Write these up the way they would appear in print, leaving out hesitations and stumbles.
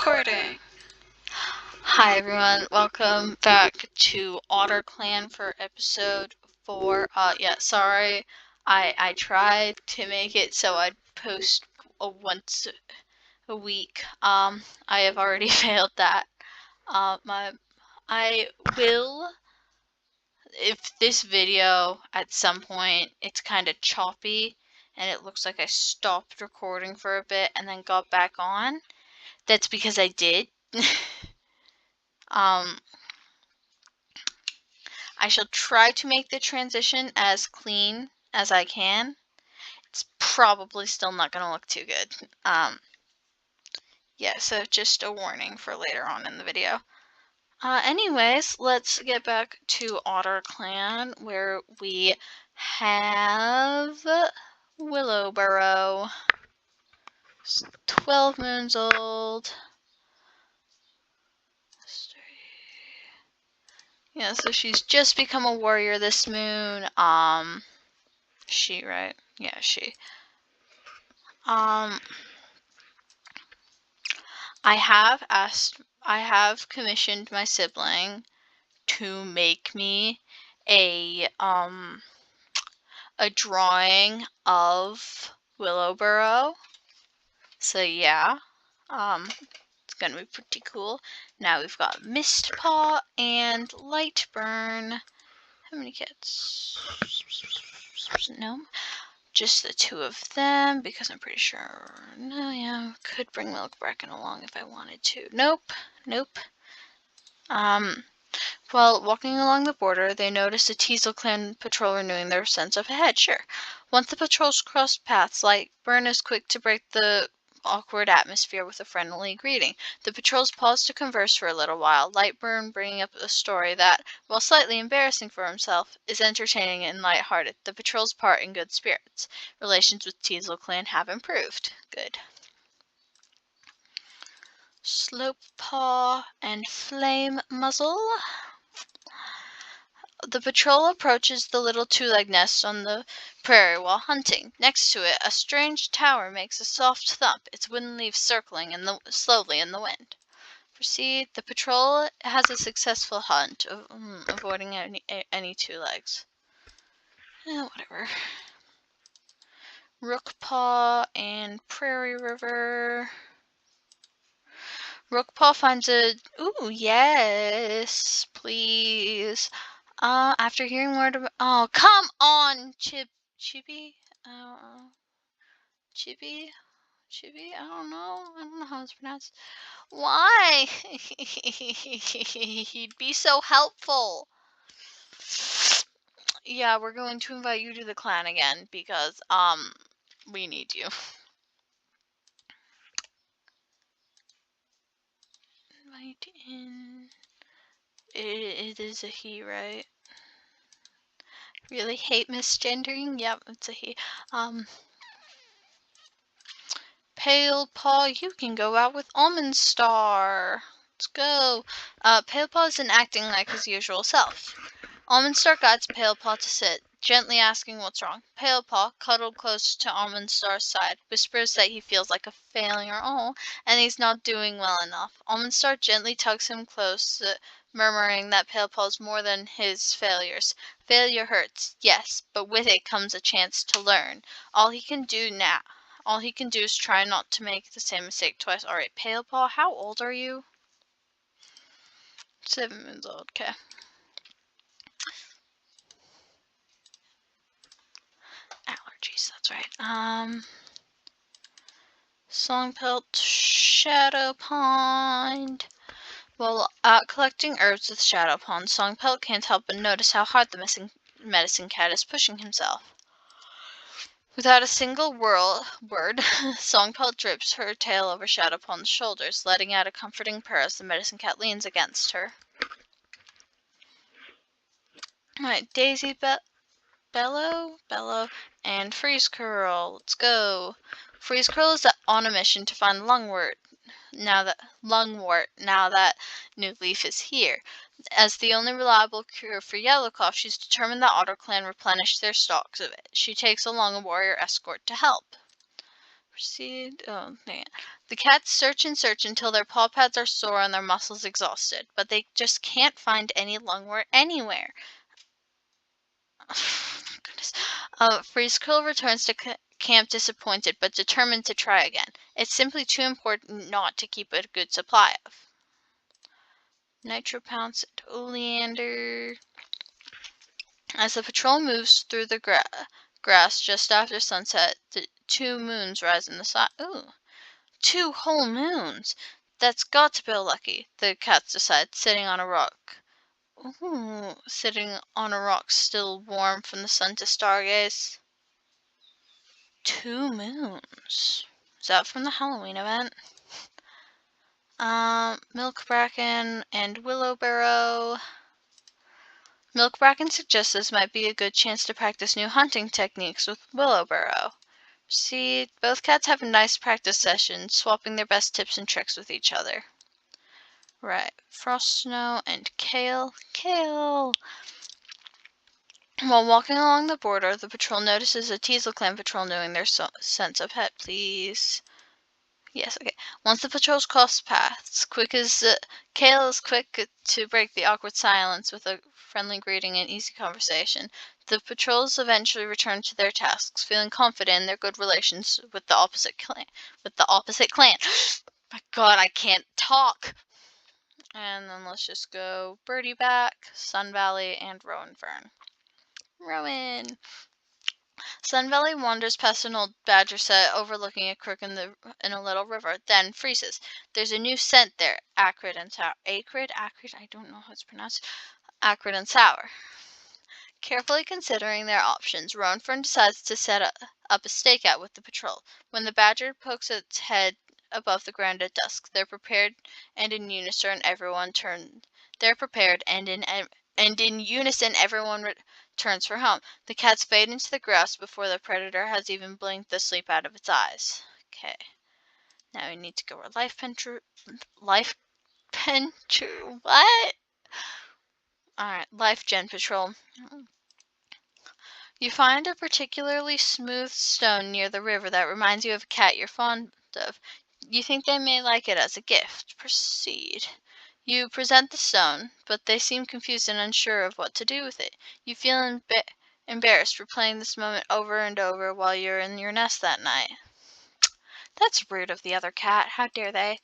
Recording. Hi everyone, welcome back to OtterClan for episode 4. Sorry, I tried to make it so I'd post once a week. I have already failed that. I will, if this video at some point it's kind of choppy and it looks like I stopped recording for a bit and then got back on, that's because I did. I shall try to make the transition as clean as I can. It's probably still not going to look too good. Yeah, so just a warning for later on in the video. Anyways, let's get back to OtterClan, where we have Willowburrow. 12 moons old. Yeah, so she's just become a warrior this moon. She, right? Yeah, she. I have commissioned my sibling to make me a drawing of Willowburrow. So yeah, it's gonna be pretty cool. Now we've got Mistpaw and Lightburn. How many kids? No, just the two of them, because I'm pretty sure. No, yeah, could bring Milkbracken along if I wanted to. Nope. While walking along the border, they noticed a LifeGen patrol renewing their sense of ahead. Sure. Once the patrols cross paths, Lightburn is quick to break the awkward atmosphere with a friendly greeting. The patrols pause to converse for a little while, Lightburn bringing up a story that, while slightly embarrassing for himself, is entertaining and lighthearted. The patrols part in good spirits. Relations with LifeGen have improved. Good. Slopepaw and Flame Muzzle. The patrol approaches the little two-leg nest on the prairie while hunting. Next to it, a strange tower makes a soft thump, its wooden leaves circling slowly in the wind. Proceed. The patrol has a successful hunt, avoiding any two legs. Whatever. Rookpaw and Prairie River. Rookpaw finds a... Ooh, yes, please. After hearing word about... Oh, come on, Chippy? Chippy? I don't know how it's pronounced. Why? He'd be so helpful. Yeah, we're going to invite you to the clan again because, we need you. Invite in. It is a he, right? Really hate misgendering? Yep, it's a he. Pale Paw, you can go out with Almond Star. Let's go. Pale Paw isn't acting like his usual self. Almond Star guides Pale Paw to sit, gently asking what's wrong. Pale Paw, cuddled close to Almond Star's side, whispers that he feels like a failure, and he's not doing well enough. Almond Star gently tugs him close, murmuring that Pale Paw's more than his failures. Failure hurts, yes, but with it comes a chance to learn. All he can do is try not to make the same mistake twice. Alright, Pale Paw, how old are you? 7 moons old, okay. Allergies, that's right. Songpelt, Shadow Pond. While out collecting herbs with Shadow Pond, Songpelt can't help but notice how hard the missing medicine cat is pushing himself. Without a single word, Songpelt drips her tail over Shadow Pond's shoulders, letting out a comforting purr as the medicine cat leans against her. Alright, Daisy Bellow, and Freeze Curl. Let's go. Freeze Curl is on a mission to find Lungwort now that New Leaf is here. As the only reliable cure for yellow cough, she's determined that OtterClan replenish their stocks of it. She takes along a warrior escort to help. Proceed. Oh, man. The cats search and search until their paw pads are sore and their muscles exhausted, but they just can't find any lungwort anywhere. Goodness. Freeze Quill returns to camp disappointed, but determined to try again. It's simply too important not to keep a good supply of. Nitro Pounce and Oleander. As the patrol moves through the grass just after sunset, the 2 moons rise in the sky. Ooh, 2 whole moons! That's got to be lucky, the cats decide, sitting on a rock. Ooh, sitting on a rock still warm from the sun to stargaze. 2 moons. Is that from the Halloween event? Milk Bracken and Willowburrow. Milk Bracken suggests this might be a good chance to practice new hunting techniques with Willowburrow. See, both cats have a nice practice session, swapping their best tips and tricks with each other. Right, Frost Snow and Kale. Kale! While walking along the border, the patrol notices a TeaselClan patrol knowing their sense of pet. Please. Yes, okay. Once the patrols cross paths, Kale is quick to break the awkward silence with a friendly greeting and easy conversation. The patrols eventually return to their tasks, feeling confident in their good relations with the opposite clan. My God, I can't talk. And then let's just go Birdie Back, Sun Valley, and Rowan Fern. Rowan. Sun Valley wanders past an old badger set overlooking a crook in a little river, then freezes. There's a new scent there, acrid and sour. Acrid? I don't know how it's pronounced. Acrid and sour. Carefully considering their options, Rowan Fern decides to set up a stakeout with the patrol. When the badger pokes its head above the ground at dusk, they're prepared, and in unison everyone turns for home. The cats fade into the grass before the predator has even blinked the sleep out of its eyes. Okay. Now we need to go where what? Alright, LifeGen Patrol. You find a particularly smooth stone near the river that reminds you of a cat you're fond of. You think they may like it as a gift. Proceed. You present the stone, but they seem confused and unsure of what to do with it. You feel embarrassed replaying this moment over and over while you're in your nest that night. That's rude of the other cat. How dare they?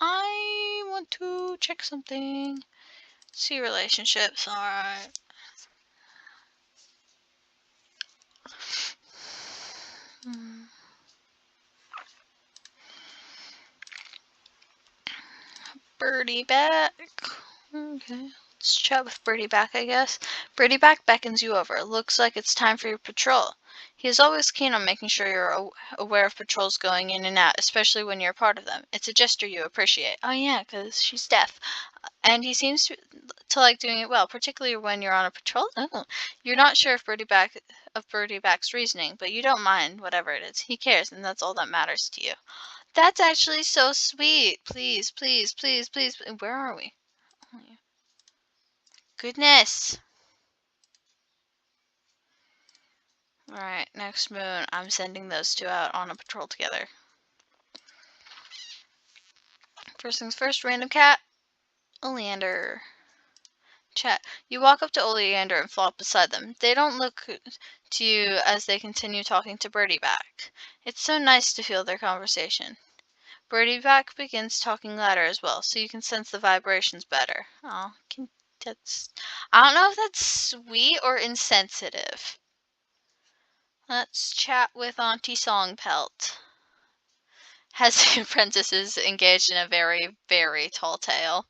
I want to check something. See relationships. Alright. Birdie Back. Okay. Let's chat with Birdie Back, I guess. Birdie Back beckons you over. Looks like it's time for your patrol. He is always keen on making sure you're aware of patrols going in and out, especially when you're a part of them. It's a gesture you appreciate. Oh yeah, because she's deaf. And he seems to like doing it well, particularly when you're on a patrol. Oh. You're not sure of Birdie Back's reasoning, but you don't mind whatever it is. He cares, and that's all that matters to you. That's actually so sweet. Please, please, please, please. Where are we? Oh, yeah. Goodness. Alright, next moon. I'm sending those 2 out on a patrol together. First things first, random cat. Oleander. Chat. You walk up to Oleander and flop beside them. They don't look to you as they continue talking to Birdie Back. It's so nice to feel their conversation. Birdie Back begins talking louder as well, so you can sense the vibrations better. Oh, I don't know if that's sweet or insensitive. Let's chat with Auntie Songpelt. Has the apprentices engaged in a very, very tall tale.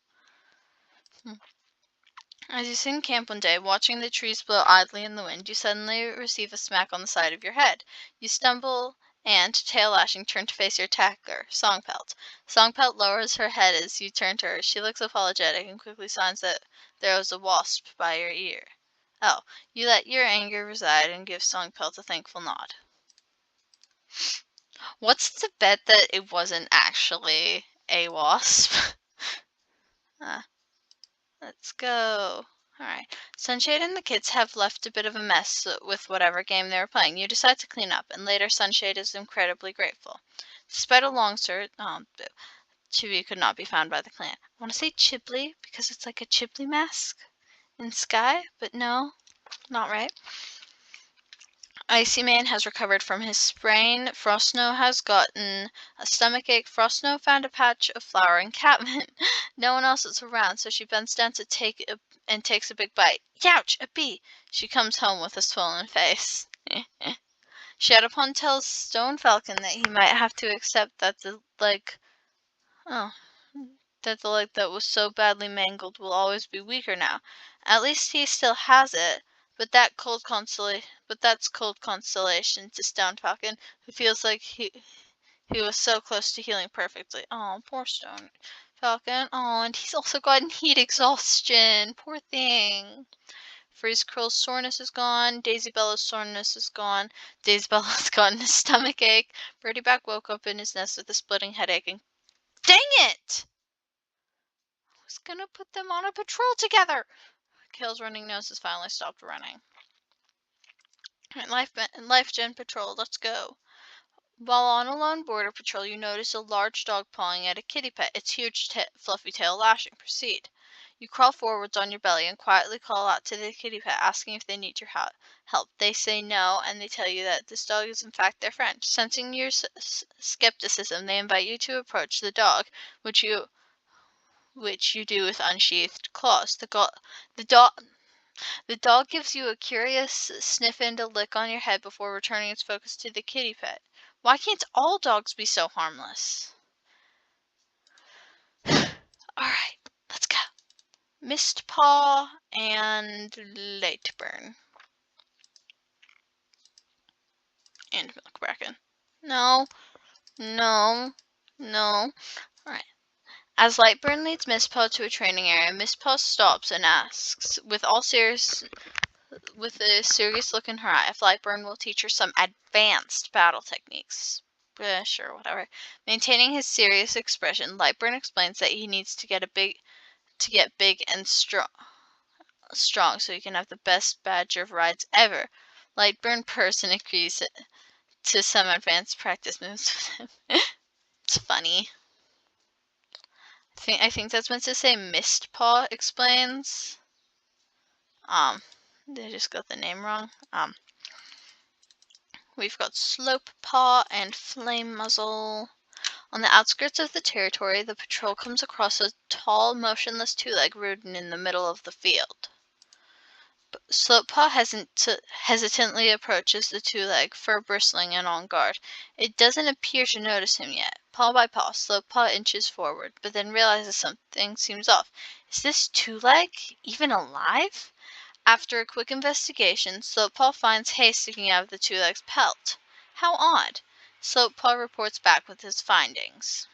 As you sit in camp one day, watching the trees blow idly in the wind, you suddenly receive a smack on the side of your head. You stumble and, tail lashing, turn to face your attacker, Songpelt. Songpelt lowers her head as you turn to her. She looks apologetic and quickly signs that there was a wasp by your ear. Oh, you let your anger reside and give Songpelt a thankful nod. What's the bet that it wasn't actually a wasp? Let's go. Alright. Sunshade and the kids have left a bit of a mess with whatever game they were playing. You decide to clean up, and later Sunshade is incredibly grateful. Despite a long search, Chibi could not be found by the clan. I want to say Chibli because it's like a Chibli mask in sky, but no, not right. Icy Man has recovered from his sprain. Frostsnow has gotten a stomachache. Frostsnow found a patch of flowering catmint. No one else is around, so she bends down to takes a big bite. Youch! A bee! She comes home with a swollen face. Shadowpawn tells Stone Falcon that he might have to accept that oh, the leg that was so badly mangled will always be weaker now. At least he still has it, that's cold consolation to Stone Falcon, who feels like he was so close to healing perfectly. Oh, poor Stone Falcon. Oh, and he's also gotten heat exhaustion. Poor thing. Freeze Curl's soreness is gone. Daisy Bella's soreness is gone. Daisy Bella's gotten a stomach ache. Birdie Back woke up in his nest with a splitting headache and dang it! I was gonna put them on a patrol together. Kale's running nose has finally stopped running. LifeGen patrol, let's go. While on a lone border patrol, you notice a large dog pawing at a kitty pet, its huge fluffy tail lashing. Proceed. You crawl forwards on your belly and quietly call out to the kitty pet, asking if they need your help. They say no, and they tell you that this dog is in fact their friend. Sensing your skepticism, they invite you to approach the dog, which you do with unsheathed claws. The dog gives you a curious sniff and a lick on your head before returning its focus to the kitty pet. Why can't all dogs be so harmless? Alright, let's go. Mistpaw and Lightburn. And Milkbracken. No. Alright. As Lightburn leads Mistpaw to a training area, Mistpaw stops and asks, with a serious look in her eye, if Lightburn will teach her some advanced battle techniques. Sure, whatever. Maintaining his serious expression, Lightburn explains that he needs to get big and strong so he can have the best badger of rides ever. Lightburn person agrees to some advanced practice moves with him. It's funny. I think that's meant to say Mistpaw explains. They just got the name wrong. We've got Slopepaw and Flame Muzzle. On the outskirts of the territory, the patrol comes across a tall, motionless two-leg rodent in the middle of the field. Slopepaw hesitantly approaches the two-leg, fur bristling and on guard. It doesn't appear to notice him yet. Paw by paw, Slopepaw inches forward, but then realizes something seems off. Is this two-leg even alive? After a quick investigation, Slopepaw finds hay sticking out of the two-leg's pelt. How odd. Slopepaw reports back with his findings.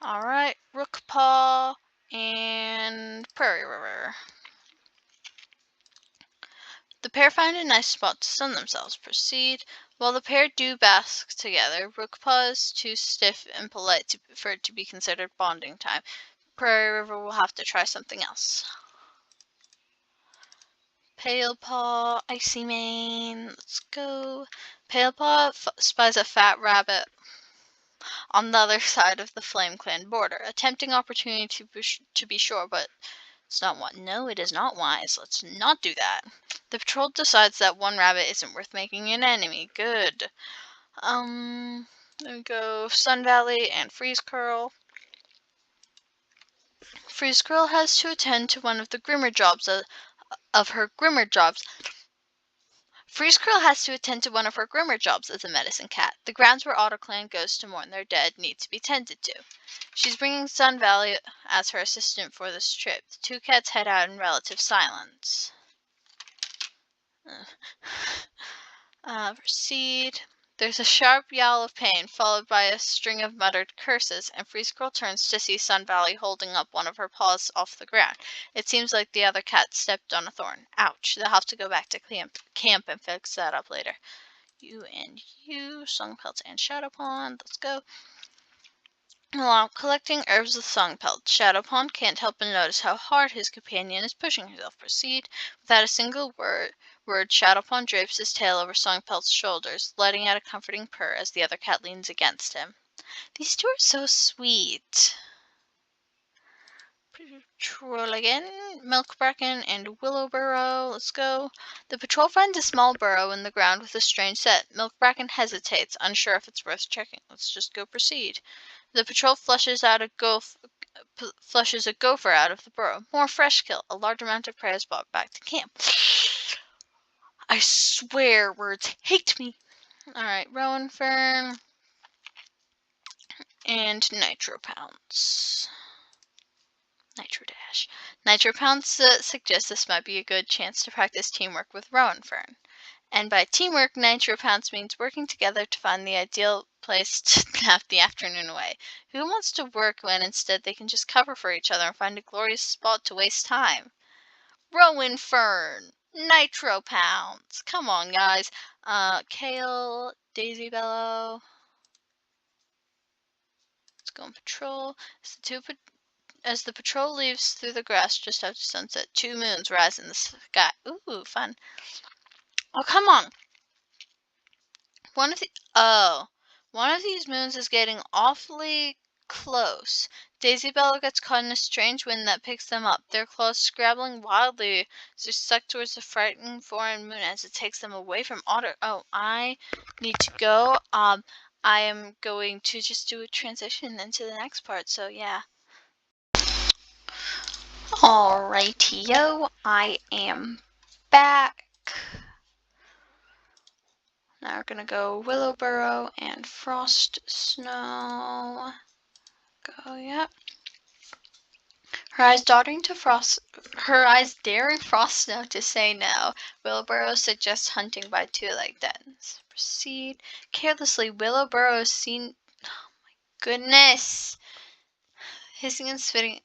Alright, Rookpaw and Prairie River. The pair find a nice spot to sun themselves. Proceed. While the pair do bask together, Rookpaw is too stiff and polite for it to be considered bonding time. Prairie River will have to try something else. Palepaw, Icy Mane, let's go. Palepaw spies a fat rabbit on the other side of the Flame Clan border. A tempting opportunity to be sure, but it's not what. No, it is not wise. Let's not do that. The patrol decides that one rabbit isn't worth making an enemy. Good. There we go. Sun Valley and Freeze Curl. Freeze Curl has to attend to one of the Grimmer jobs of her Grimmer jobs. Freeze Curl has to attend to one of her Grimmer jobs as a medicine cat. The grounds where OtterClan goes to mourn their dead need to be tended to. She's bringing Sun Valley as her assistant for this trip. The two cats head out in relative silence. Proceed. There's a sharp yowl of pain, followed by a string of muttered curses, and Freeze Girl turns to see Sun Valley holding up one of her paws off the ground. It seems like the other cat stepped on a thorn. Ouch. They'll have to go back to camp and fix that up later. You and you, Songpelt and Shadowpawn. Let's go. While collecting herbs with Songpelt, Shadowpawn can't help but notice how hard his companion is pushing herself. Proceed. Without a single word, Word Shadowpawn drapes his tail over Songpelt's shoulders, letting out a comforting purr as the other cat leans against him. These two are so sweet. Patrol again. Milkbracken and Willowburrow. Let's go. The patrol finds a small burrow in the ground with a strange set. Milkbracken hesitates, unsure if it's worth checking. Let's just go proceed. The patrol flushes a gopher out of the burrow. More fresh kill. A large amount of prey is brought back to camp. I swear words hate me. Alright, Rowan Fern and Nitro Pounce. Nitro Dash. Nitro Pounce suggests this might be a good chance to practice teamwork with Rowan Fern. And by teamwork, Nitro Pounce means working together to find the ideal place to nap the afternoon away. Who wants to work when instead they can just cover for each other and find a glorious spot to waste time? Rowan Fern! Nitro Pounce! Come on, guys. Kale, Daisy Bellow. Let's go on patrol. As the patrol leaves through the grass just after sunset, 2 moons rise in the sky. Ooh, fun. Oh, come on. One of these moons is getting awfully close. Daisy Bellow gets caught in a strange wind that picks them up, their claws scrabbling wildly as they suck towards the frightening foreign moon as it takes them away from Otter. Oh, I need to go. I am going to just do a transition into the next part, so yeah. Alrighty-yo, I am back. Now we're gonna go Willowburrow and Frost Snow. Go, yep. Her eyes daring Frost Snow to say no. Willowburrow suggests hunting by 2-legged dens. Proceed. Carelessly, Willowburrow is seen. Oh my goodness! Hissing and spitting.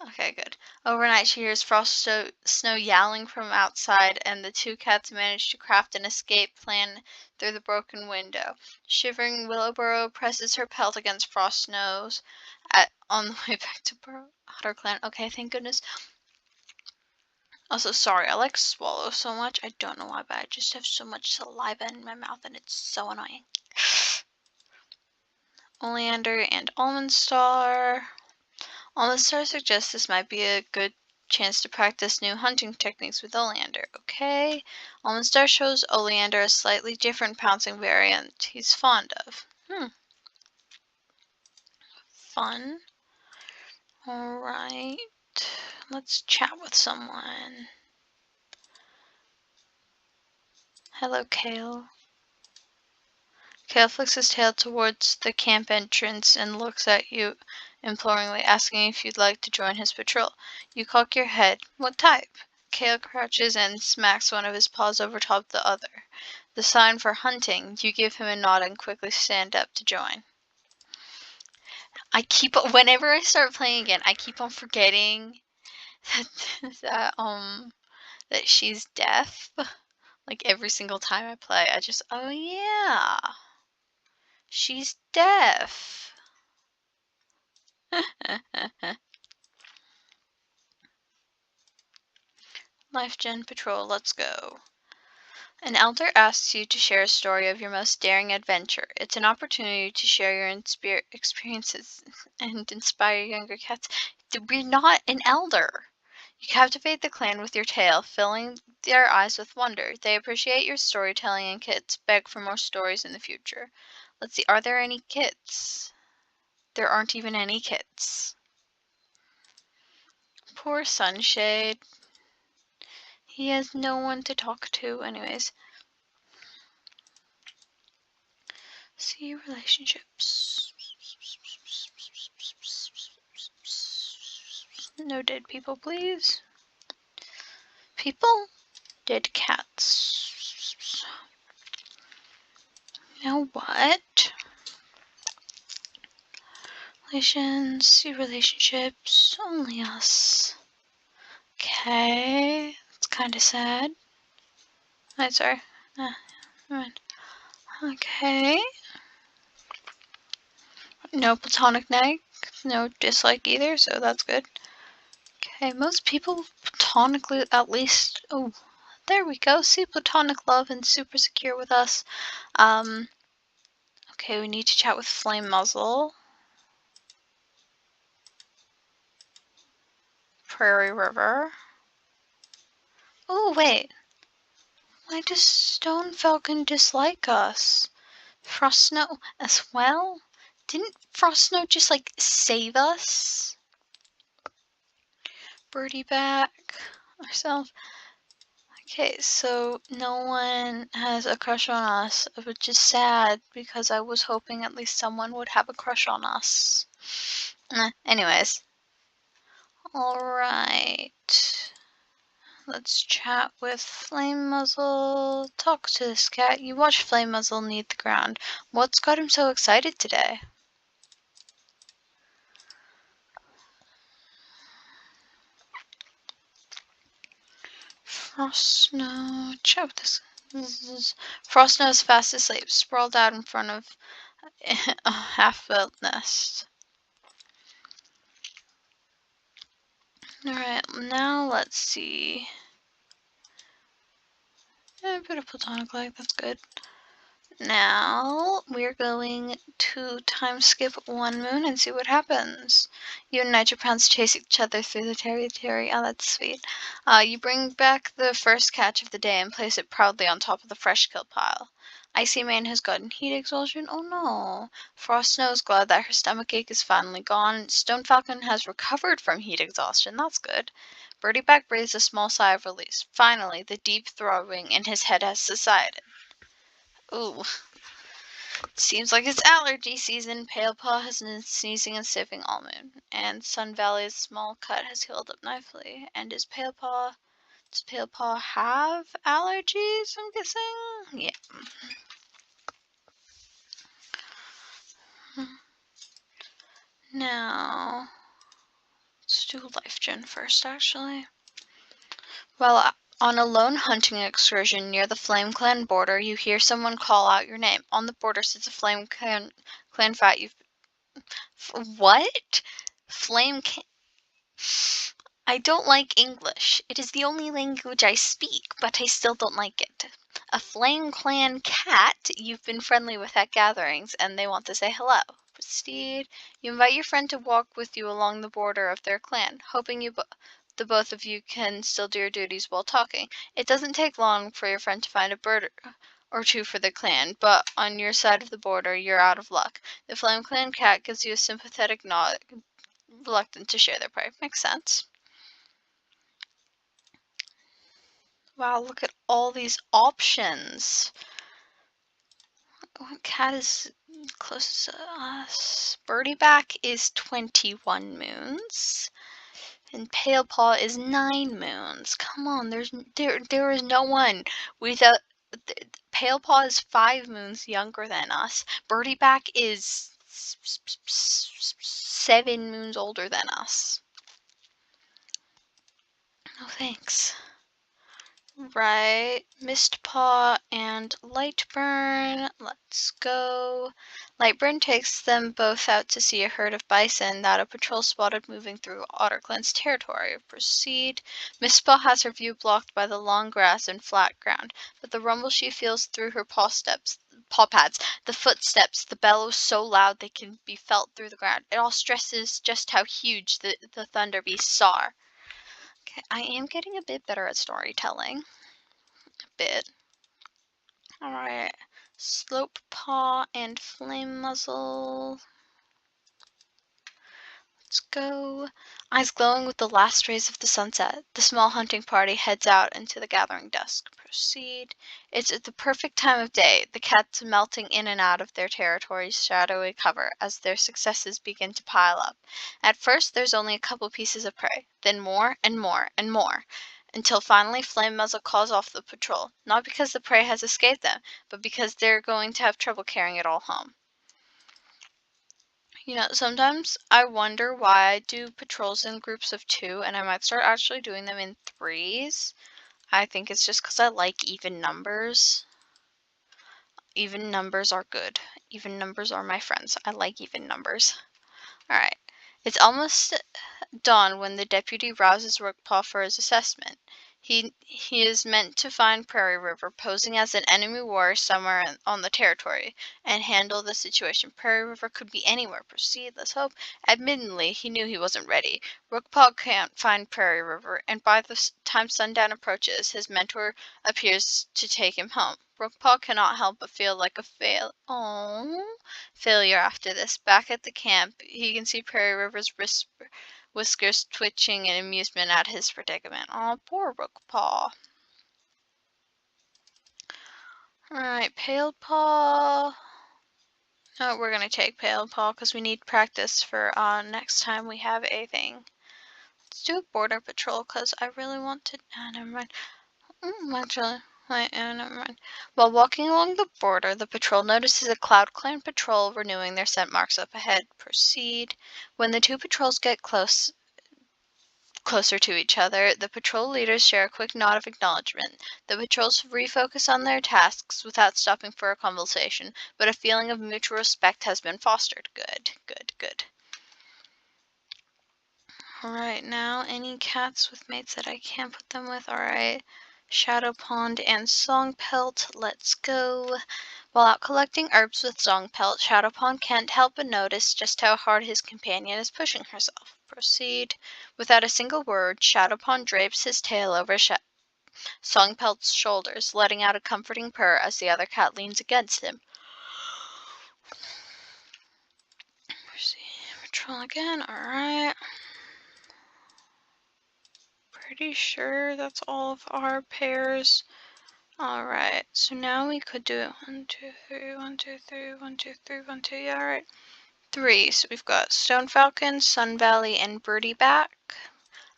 Okay, good. Overnight, she hears Frost Snow yowling from outside, and the 2 cats manage to craft an escape plan through the broken window. Shivering, Willowburrow presses her pelt against Frost Snow's on the way back to OtterClan. Okay, thank goodness. Also, sorry, I like swallow so much. I don't know why, but I just have so much saliva in my mouth, and it's so annoying. Oleander and Almond Star. Almond Star suggests this might be a good chance to practice new hunting techniques with Oleander. Okay. Almond Star shows Oleander a slightly different pouncing variant he's fond of. Fun. Alright. Let's chat with someone. Hello, Kale. Kale flicks his tail towards the camp entrance and looks at you imploringly, asking if you'd like to join his patrol. You cock your head. What type? Kale crouches and smacks one of his paws over top the other. The sign for hunting. You give him a nod and quickly stand up to join. Whenever I start playing again, I keep on forgetting that she's deaf. Like every single time I play, oh yeah, she's deaf. LifeGen Patrol, let's go. An elder asks you to share a story of your most daring adventure. It's an opportunity to share your experiences and inspire younger cats. We're not an elder. You captivate the clan with your tale, filling their eyes with wonder. They appreciate your storytelling, and kits beg for more stories in the future. Let's see, are there any kits? There aren't even any kits. Poor Sunshade. He has no one to talk to. Anyways. See relationships. No dead people, please. People? Dead cats. Now what? Relations, see relationships, only us. Okay, it's kind of sad. I'm sorry. Okay. No platonic neg, no dislike either, so that's good. Okay, most people platonically at least Oh, there we go. See, platonic love and super secure with us. Okay, we need to chat with Flame Muzzle. Prairie River. Oh, wait. Why does Stone Falcon dislike us? Frost Snow as well? Didn't Frost Snow just, like, save us? Birdie back. Ourselves. Okay, so no one has a crush on us, which is sad because I was hoping at least someone would have a crush on us. Anyways. Alright. Let's chat with Flame Muzzle. Talk to this cat. You watch Flame Muzzle need the ground. What's got him so excited today? Frost Snow. Chat with this. Frost Snow is fast asleep, sprawled out in front of a half-built nest. Alright, now let's see. Yeah, a bit of platonic light, that's good. Now we're going to time skip one moon and see what happens. You and Nitropounds chase each other through the territory. Oh, that's sweet. You bring back the first catch of the day and place it proudly on top of the fresh kill pile. Icy Mane has gotten heat exhaustion. Oh no. Frost Snow is glad that her stomachache is finally gone. Stone Falcon has recovered from heat exhaustion. That's good. Birdieback breathes a small sigh of release. Finally, the deep throbbing in his head has subsided. Ooh. Seems like it's allergy season. Palepaw has been sneezing and sniffing all moon. And Sun Valley's small cut has healed up nicely. And does Palepaw have allergies, I'm guessing? Yeah. Now, let's do LifeGen first, actually. While on a lone hunting excursion near the Flame Clan border, you hear someone call out your name. On the border sits a Flame Clan fight. What? I don't like English. It is the only language I speak, but I still don't like it. A Flame Clan cat you've been friendly with at gatherings, and they want to say hello. Proceed. You invite your friend to walk with you along the border of their clan, hoping the both of you can still do your duties while talking. It doesn't take long for your friend to find a bird or two for the clan, but on your side of the border, you're out of luck. The Flame Clan cat gives you a sympathetic nod, reluctant to share their prey. Makes sense. Wow, look at all these options. What cat is closest to us? Birdieback is 21 moons. And Palepaw is 9 moons. Come on, there is no one without... Palepaw is 5 moons younger than us. Birdieback is 7 moons older than us. Oh, thanks. Right, Mistpaw and Lightburn. Let's go. Lightburn takes them both out to see a herd of bison that a patrol spotted moving through OtterClan's territory. Proceed. Mistpaw has her view blocked by the long grass and flat ground, but the rumble she feels through her paw pads, the footsteps, the bellows so loud they can be felt through the ground. It all stresses just how huge the thunder beasts are. Okay, I am getting a bit better at storytelling. A bit. Alright. Slope Paw and Flame Muzzle. Let's go. Eyes glowing with the last rays of the sunset, the small hunting party heads out into the gathering dusk. Proceed. It's at the perfect time of day, the cats melting in and out of their territory's shadowy cover as their successes begin to pile up. At first, there's only a couple pieces of prey, then more and more and more, until finally Flame Muzzle calls off the patrol, not because the prey has escaped them, but because they're going to have trouble carrying it all home. You know, sometimes I wonder why I do patrols in groups of 2, and I might start actually doing them in 3s. I think it's just because I like even numbers. Even numbers are good. Even numbers are my friends. I like even numbers. Alright. It's almost dawn when the deputy rouses Rookpaw for his assessment. He is meant to find Prairie River, posing as an enemy warrior somewhere on the territory, and handle the situation. Prairie River could be anywhere. Proceed, let's hope. Admittedly, he knew he wasn't ready. Rookpaw can't find Prairie River, and by the time sundown approaches, his mentor appears to take him home. Rookpaw cannot help but feel like a failure after this. Back at the camp, he can see Prairie River's whiskers twitching in amusement at his predicament. Oh, poor Rookpaw. Alright, Pale Paw. Oh, we're gonna take Pale Paw because we need practice for next time we have a thing. Let's do a border patrol because I really want to. Never mind. Actually, wait, never mind. While walking along the border, the patrol notices a CloudClan patrol renewing their scent marks up ahead. Proceed. When the two patrols get closer to each other, the patrol leaders share a quick nod of acknowledgement. The patrols refocus on their tasks without stopping for a conversation, but a feeling of mutual respect has been fostered. Good, good, good. Alright, now any cats with mates that I can't put them with? Alright. Shadow Pond and Song Pelt, let's go. While out collecting herbs with Song Pelt, Shadow Pond can't help but notice just how hard his companion is pushing herself. Proceed. Without a single word, Shadow Pond drapes his tail over Song Pelt's shoulders, letting out a comforting purr as the other cat leans against him. Proceed. Patrol again, alright. Pretty sure that's all of our pairs. Alright, so now we could do it. 1, 2, 3, 1, 2, 3, 1, 2, 3, 1, 2, yeah, alright. 3, so we've got Stone Falcon, Sun Valley, and Birdie back.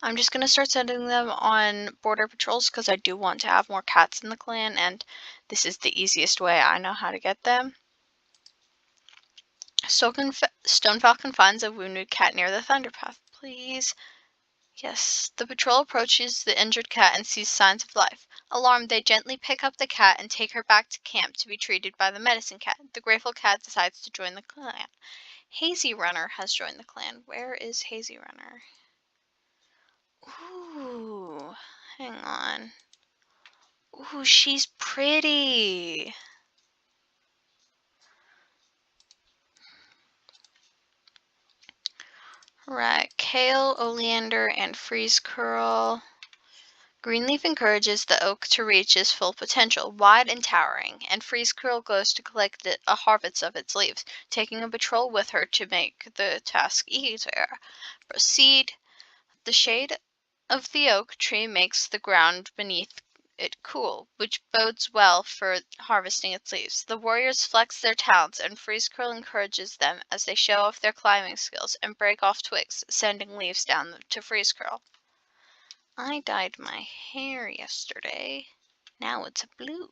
I'm just going to start sending them on border patrols because I do want to have more cats in the clan, and this is the easiest way I know how to get them. Stone Falcon finds a wounded cat near the Thunderpath. Please. Yes, the patrol approaches the injured cat and sees signs of life. Alarmed, they gently pick up the cat and take her back to camp to be treated by the medicine cat. The grateful cat decides to join the clan. Hazy Runner has joined the clan. Where is Hazy Runner? Ooh, hang on. Ooh, she's pretty. Right, Kale, Oleander, and Freeze Curl. Greenleaf encourages the oak to reach its full potential, wide and towering, and Freeze Curl goes to collect a harvest of its leaves, taking a patrol with her to make the task easier. Proceed. The shade of the oak tree makes the ground beneath it cool, which bodes well for harvesting its leaves. The warriors flex their talents, and Freeze Curl encourages them as they show off their climbing skills and break off twigs, sending leaves down to Freeze Curl. I dyed my hair yesterday. Now it's blue.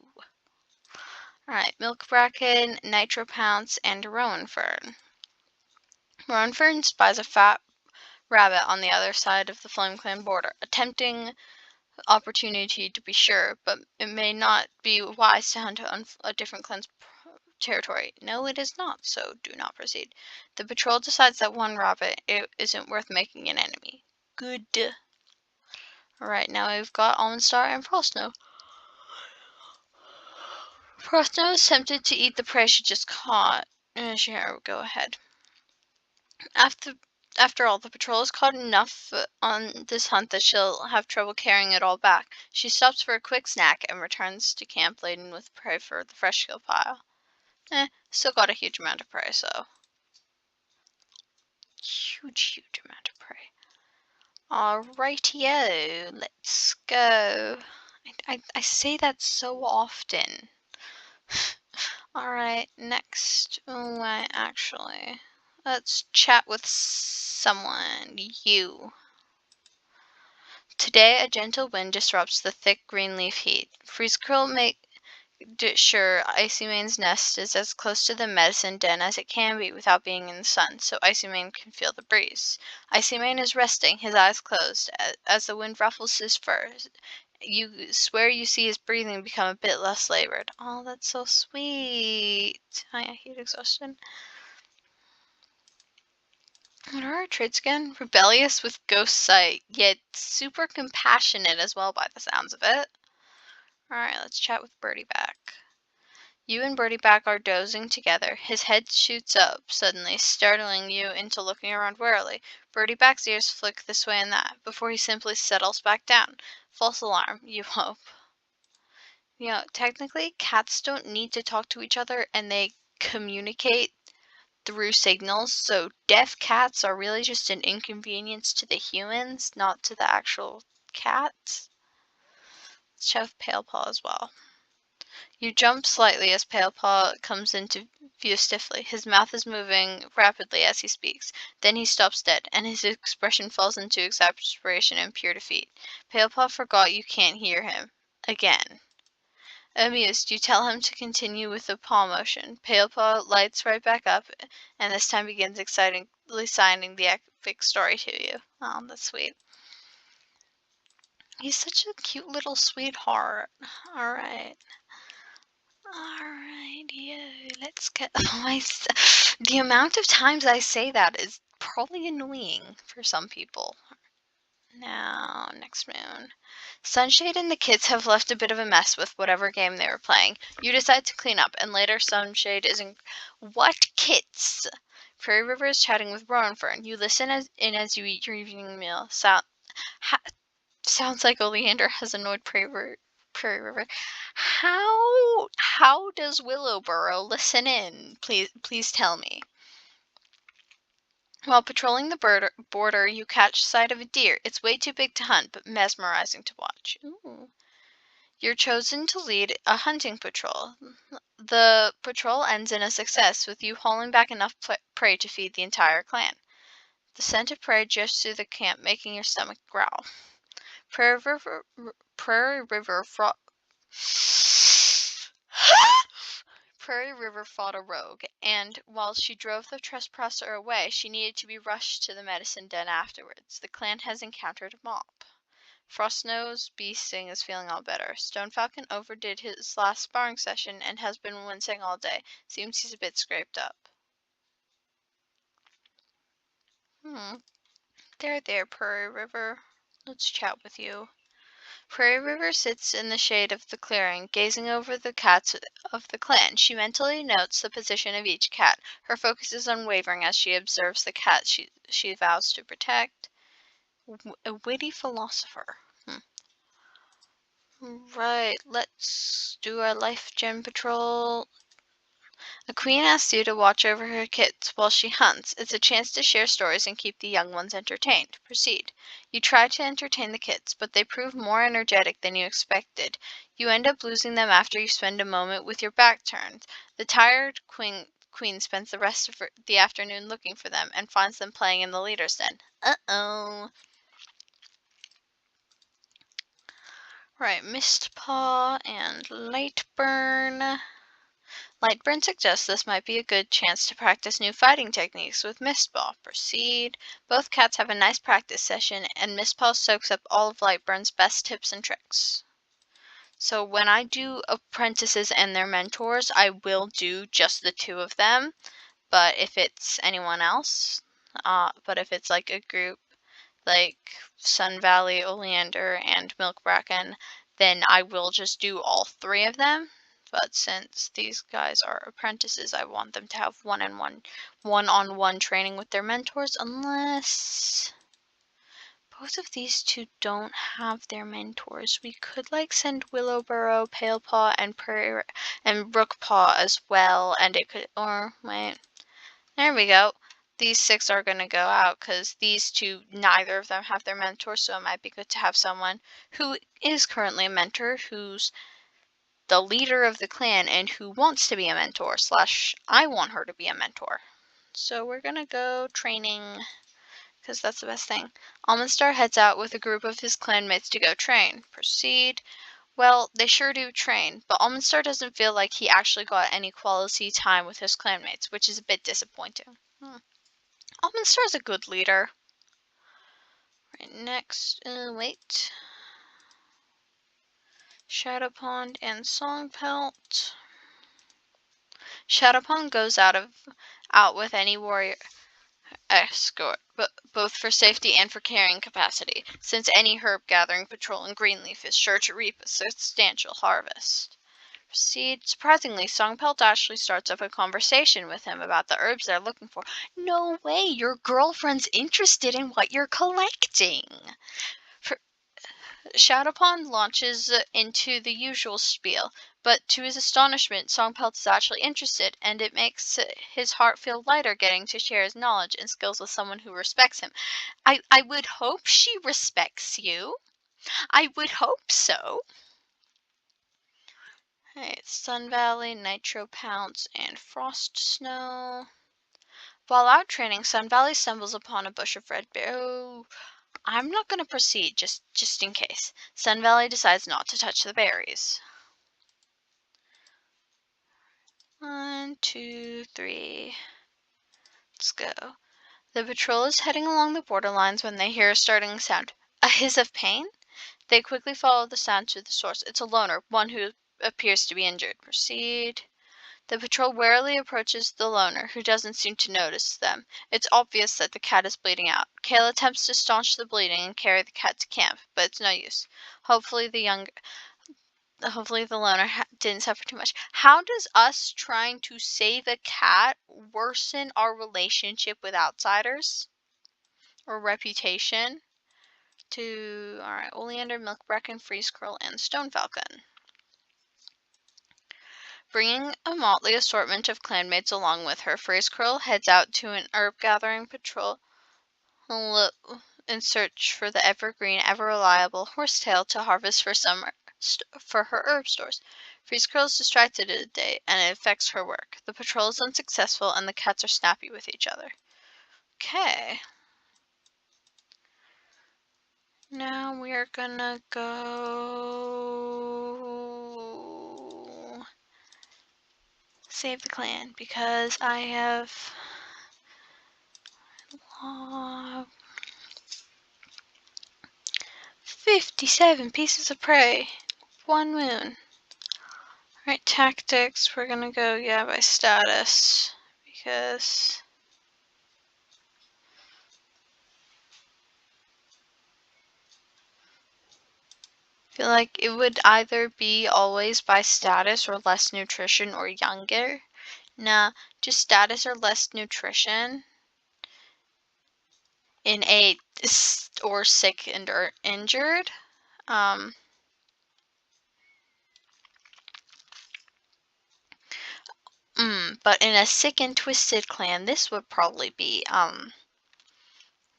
Alright, Milk Bracken, Nitro Pounce, and Rowan Fern. Rowan Fern spies a fat rabbit on the other side of the Flame Clan border. A tempting opportunity to be sure, but it may not be wise to hunt a different clan's territory. No, it is not, so do not proceed. The patrol decides that one rabbit isn't worth making an enemy. Good. Alright, now we've got Almond Star and Frost Snow. Frost Snow is tempted to eat the prey she just caught. Sure, go ahead. After all, the patrol has caught enough on this hunt that she'll have trouble carrying it all back. She stops for a quick snack and returns to camp laden with prey for the fresh kill pile. Still got a huge amount of prey, so. Huge amount of prey. Alrightio, let's go. I say that so often. Alright, next. Actually, let's chat with someone. You. Today, a gentle wind disrupts the thick green leaf heat. Freeze Curl make sure Icy Mane's nest is as close to the medicine den as it can be without being in the sun, so Icy Mane can feel the breeze. Icy Mane is resting, his eyes closed, as the wind ruffles his fur. You swear you see his breathing become a bit less labored. Oh, that's so sweet. I hate exhaustion. What are our traits again? Rebellious with ghost sight, yet super compassionate as well by the sounds of it. Alright, let's chat with Birdie back. You and Birdie back are dozing together. His head shoots up, suddenly, startling you into looking around warily. Birdie back's ears flick this way and that, before he simply settles back down. False alarm, you hope. You know, technically, cats don't need to talk to each other, and they communicate through signals, so deaf cats are really just an inconvenience to the humans, not to the actual cats. Let's check with Pale Paw as well. You jump slightly as Pale Paw comes into view stiffly. His mouth is moving rapidly as he speaks. Then he stops dead, and his expression falls into exasperation and pure defeat. Pale Paw forgot you can't hear him. Again. Amused, you tell him to continue with the paw motion. Pale Paw lights right back up, and this time begins excitingly signing the epic story to you. Oh, that's sweet. He's such a cute little sweetheart. Alright. Alright, yeah, let's go. The amount of times I say that is probably annoying for some people. Now, next moon. Sunshade and the kids have left a bit of a mess with whatever game they were playing. You decide to clean up, and later Sunshade is in. What kits? Prairie River is chatting with Rowan Fern. You listen as you eat your evening meal. Sounds like Oleander has annoyed Prairie River. How does Willowburrow listen in? Please tell me. While patrolling the border, you catch sight of a deer. It's way too big to hunt, but mesmerizing to watch. Ooh. You're chosen to lead a hunting patrol. The patrol ends in a success, with you hauling back enough prey to feed the entire clan. The scent of prey drifts through the camp, making your stomach growl. Prairie River Prairie River fought a rogue, and while she drove the trespasser away, she needed to be rushed to the medicine den afterwards. The clan has encountered a mob. Frostnose Bee Sting is feeling all better. Stone Falcon overdid his last sparring session and has been wincing all day. Seems he's a bit scraped up. There, Prairie River. Let's chat with you. Prairie River sits in the shade of the clearing, gazing over the cats of the clan. She mentally notes the position of each cat. Her focus is unwavering as she observes the cat she vows to protect. A witty philosopher. Right, let's do our LifeGen patrol. A queen asks you to watch over her kits while she hunts. It's a chance to share stories and keep the young ones entertained. Proceed. You try to entertain the kits, but they prove more energetic than you expected. You end up losing them after you spend a moment with your back turned. The tired queen spends the rest of the afternoon looking for them and finds them playing in the leader's den. Uh-oh. Right, Mistpaw and Lightburn. Lightburn suggests this might be a good chance to practice new fighting techniques with Mistpaw. Proceed. Both cats have a nice practice session, and Mistpaw soaks up all of Lightburn's best tips and tricks. So when I do apprentices and their mentors, I will do just the two of them. But if it's anyone else, but if it's like a group, like Sun Valley, Oleander, and Milk Bracken, then I will just do all three of them. But since these guys are apprentices, I want them to have one-on-one training with their mentors, unless both of these two don't have their mentors. We could like send Willowburrow, Palepaw, and Brookpaw as well, and it could, or wait, there we go. These 6 are going to go out because these two, neither of them have their mentor, so it might be good to have someone who is currently a mentor, who's the leader of the clan, and who wants to be a mentor, / I want her to be a mentor. So we're going to go training, because that's the best thing. Almondstar heads out with a group of his clanmates to go train. Proceed. Well, they sure do train, but Almondstar doesn't feel like he actually got any quality time with his clanmates, which is a bit disappointing. Almondstar's a good leader. Right, next, wait. Shadowpond and Songpelt. Shadowpond goes out with any warrior escort, but both for safety and for carrying capacity, since any herb-gathering patrol in Greenleaf is sure to reap a substantial harvest. Proceed. Surprisingly, Songpelt actually starts up a conversation with him about the herbs they're looking for. No way, your girlfriend's interested in what you're collecting. Shadowpond launches into the usual spiel, but to his astonishment, Songpelt is actually interested, and it makes his heart feel lighter getting to share his knowledge and skills with someone who respects him. I would hope she respects you. I would hope so. Hey, Sun Valley, Nitro Pounce, and Frost Snow. While out training, Sun Valley stumbles upon a bush of red berry. Oh, I'm not going to proceed, just in case. Sun Valley decides not to touch the berries. 1, 2, 3. Let's go. The patrol is heading along the borderlines when they hear a startling sound. A hiss of pain? They quickly follow the sound to the source. It's a loner, one who appears to be injured. Proceed. The patrol warily approaches the loner, who doesn't seem to notice them. It's obvious that the cat is bleeding out. Kale attempts to staunch the bleeding and carry the cat to camp, but it's no use. Hopefully the loner didn't suffer too much. How does us trying to save a cat worsen our relationship with outsiders? Or reputation? Alright, Oleander, Milk Bracken, Freeze Curl, and Stone Falcon. Bringing a motley assortment of clanmates along with her, Freeze Curl heads out to an herb-gathering patrol in search for the evergreen, ever-reliable Horsetail to harvest for her herb stores. Freeze Curl is distracted today, and it affects her work. The patrol is unsuccessful, and the cats are snappy with each other. Okay. Now we are gonna go save the clan, because I have 57 pieces of prey. 1 moon. Alright, tactics. We're gonna go, by status. Because I feel like it would either be always by status or less nutrition or younger. Nah, just status or less nutrition in a or sick and or injured. But in a sick and twisted clan, this would probably be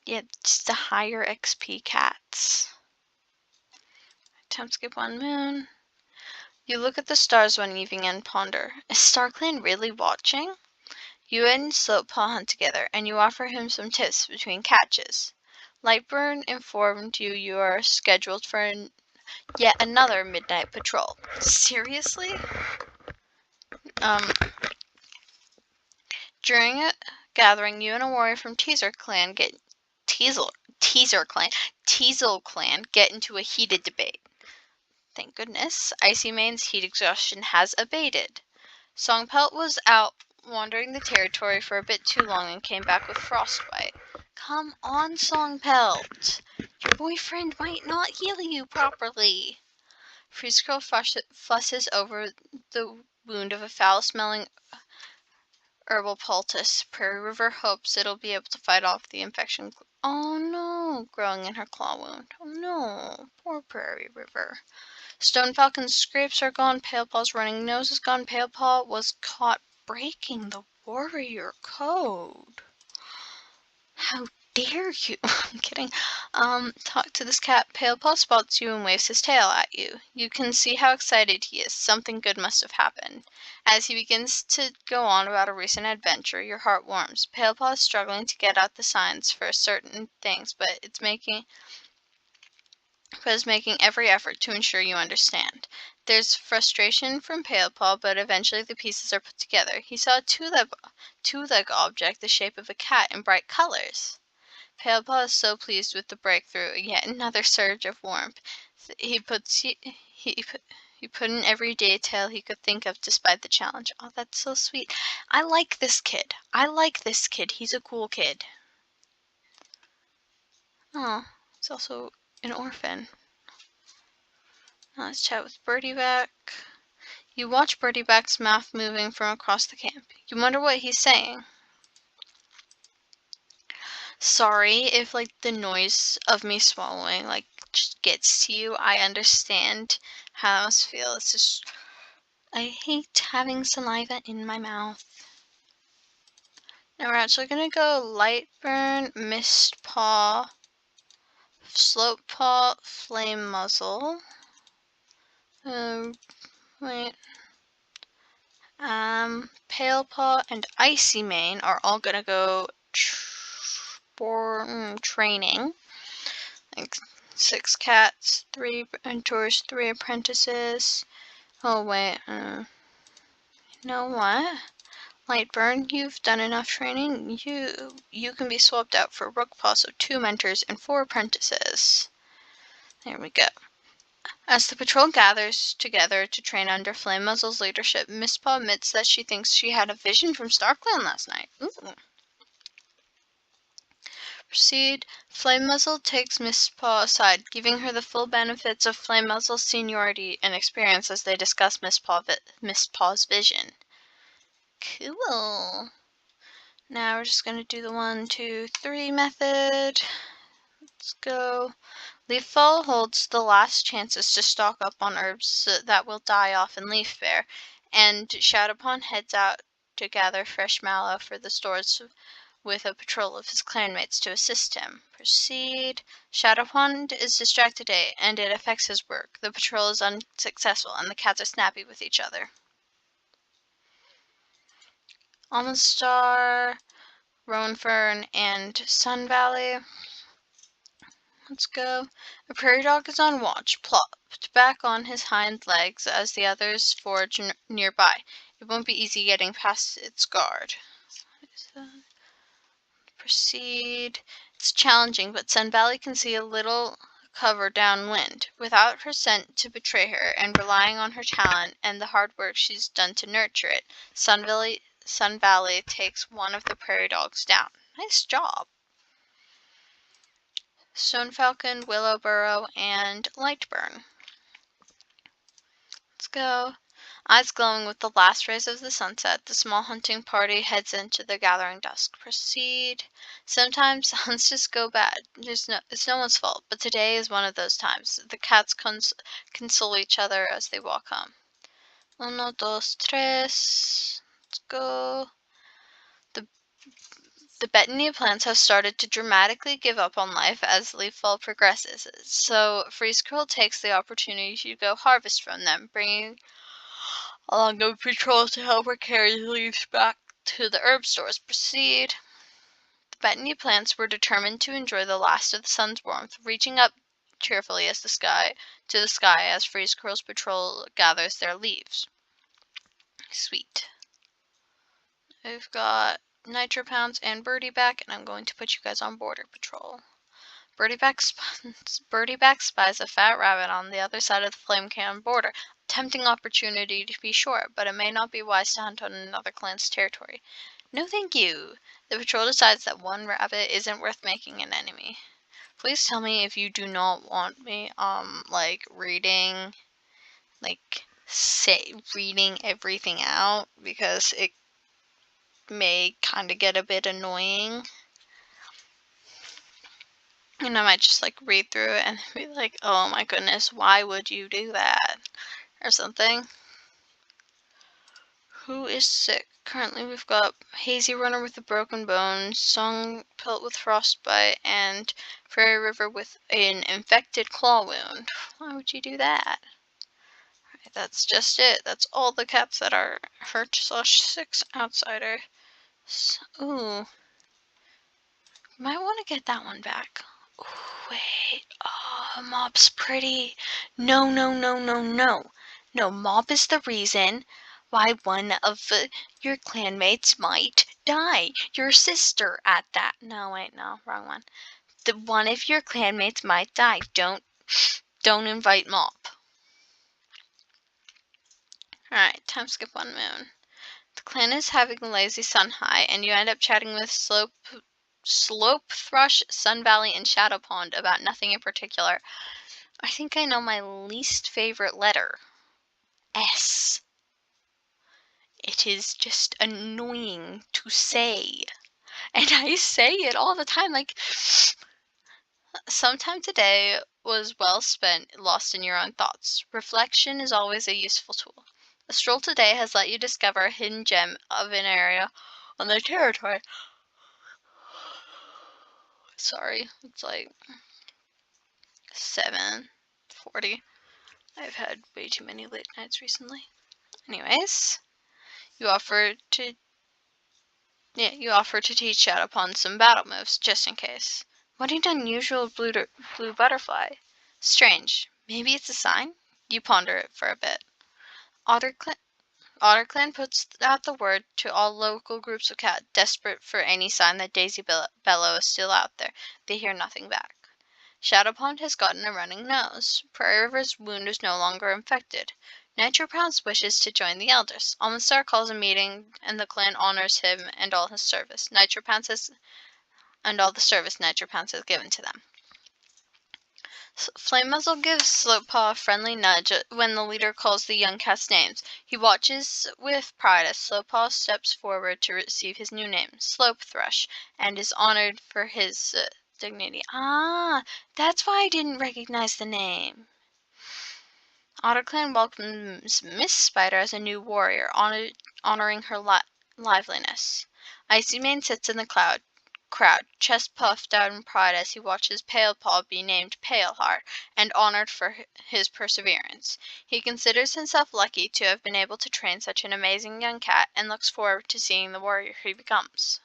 just the higher XP cats. Time skip 1 moon. You look at the stars one evening and ponder, is StarClan really watching? You and Slopepaw hunt together, and you offer him some tips between catches. Lightburn informed you are scheduled for yet another midnight patrol. Seriously? During a gathering, you and a warrior from Teasel Clan get into a heated debate. Thank goodness, Icy Mane's heat exhaustion has abated. Songpelt was out wandering the territory for a bit too long and came back with frostbite. Come on, Songpelt! Your boyfriend might not heal you properly. Freezecurl fusses over the wound of a foul-smelling herbal poultice. Prairie River hopes it'll be able to fight off the infection. Oh no, growing in her claw wound. Oh no, poor Prairie River. Stone Falcon's scrapes are gone. Palepaw's running nose is gone. Palepaw was caught breaking the warrior code. How dare you? I'm kidding. Talk to this cat. Palepaw spots you and waves his tail at you. You can see how excited he is. Something good must have happened. As he begins to go on about a recent adventure, your heart warms. Palepaw is struggling to get out the signs for certain things, but is making every effort to ensure you understand. There's frustration from Palepaw, but eventually the pieces are put together. He saw a two-leg object the shape of a cat in bright colors. Palepaw is so pleased with the breakthrough, yet another surge of warmth. He put in every detail he could think of despite the challenge. Oh, that's so sweet. I like this kid. He's a cool kid. Oh, he's also an orphan. Now let's chat with Birdie Back. You watch Birdie Back's mouth moving from across the camp. You wonder what he's saying. Sorry if, like, the noise of me swallowing, like, just gets to you. I understand how I must feel. It's just, I hate having saliva in my mouth. Now we're actually gonna go Light Burn, Mist Paw, Slope Paw, Flame Muzzle. Wait. Pale Paw and Icy Mane are all gonna go for training. Like 6 cats, 3 mentors, 3 apprentices. Oh wait, you know what? Lightburn, you've done enough training. You can be swapped out for Rookpaw, so 2 mentors and 4 apprentices. There we go. As the patrol gathers together to train under Flame Muzzle's leadership, Mistpaw admits that she thinks she had a vision from StarClan last night. Ooh. Proceed. Flame Muzzle takes Mistpaw aside, giving her the full benefits of Flame Muzzle's seniority and experience as they discuss Mistpaw's vision. Cool. Now we're just going to do the 1, 2, 3 method. Let's go. Leaffall holds the last chances to stock up on herbs that will die off in Leaf Bear, and Shadowpawn heads out to gather fresh mallow for the stores with a patrol of his clanmates to assist him. Proceed. Shadowpawn is distracted today, and it affects his work. The patrol is unsuccessful, and the cats are snappy with each other. Almond Star, Rowan Fern, and Sun Valley. Let's go. A prairie dog is on watch, plopped back on his hind legs as the others forage nearby. It won't be easy getting past its guard. Proceed. It's challenging, but Sun Valley can see a little cover downwind. Without her scent to betray her, and relying on her talent and the hard work she's done to nurture it, Sun Valley takes one of the prairie dogs down. Nice job. Stone Falcon, Willowburrow, and Lightburn. Let's go. Eyes glowing with the last rays of the sunset, the small hunting party heads into the gathering dusk. Proceed. Sometimes hunts just go bad. It's no one's fault, but today is one of those times. The cats console each other as they walk home. Uno, dos, tres. Let's go. The Betania plants have started to dramatically give up on life as leaffall progresses, so Freeze Curl takes the opportunity to go harvest from them, bringing along a patrol to help her carry the leaves back to the herb stores. Proceed. The Betania plants were determined to enjoy the last of the sun's warmth, reaching up cheerfully as to the sky as Freeze Curl's patrol gathers their leaves. Sweet. I've got Nitro Pounds and Birdie Back, and I'm going to put you guys on border patrol. Birdie Back spies a fat rabbit on the other side of the Flame Clan border. Tempting opportunity to be sure, but it may not be wise to hunt on another clan's territory. No thank you. The patrol decides that one rabbit isn't worth making an enemy. Please tell me if you do not want me, reading everything out, because it may kind of get a bit annoying. And I might just read through it and be like, oh my goodness, why would you do that? Or something. Who is sick? Currently we've got Hazy Runner with a broken bone, Song Pelt with frostbite, and Prairie River with an infected claw wound. Why would you do that? Right, that's just it. That's all the cats that are hurt/sick outsider. Ooh. Might want to get that one back. Ooh, wait. Oh, Mob's pretty. No. No, Mob is the reason why one of your clanmates might die. Your sister at that. No, wait, no. Wrong one. The one of your clanmates might die. Don't invite Mob. Alright, time skip 1 moon. The clan is having a lazy sun high, and you end up chatting with Slope Slope Thrush, Sun Valley, and Shadow Pond about nothing in particular. I think I know my least favorite letter. S. It is just annoying to say. And I say it all the time, like, sometime today was well spent, lost in your own thoughts. Reflection is always a useful tool. A stroll today has let you discover a hidden gem of an area on the territory. Sorry, it's like 7:40. I've had way too many late nights recently. Anyways, you offer to teach Shadowpawn some battle moves, just in case. What an unusual blue butterfly. Strange. Maybe it's a sign? You ponder it for a bit. OtterClan puts out the word to all local groups of cat, desperate for any sign that Daisy Bellow is still out there. They hear nothing back. Shadowpond has gotten a running nose. Prairie River's wound is no longer infected. Nitro Pounds wishes to join the elders. Almondstar calls a meeting, and the clan honors him and all his service. And all the service Nitro Pounds has given to them. Flame Muzzle gives Slopepaw a friendly nudge when the leader calls the young cat's names. He watches with pride as Slopepaw steps forward to receive his new name, Slope Thrush, and is honored for his dignity. Ah, that's why I didn't recognize the name. OtterClan welcomes Miss Spider as a new warrior, honoring her liveliness. Icy Mane sits in the crowd, chest puffed out in pride as he watches Pale Paw be named Paleheart and honored for his perseverance. He considers himself lucky to have been able to train such an amazing young cat and looks forward to seeing the warrior he becomes.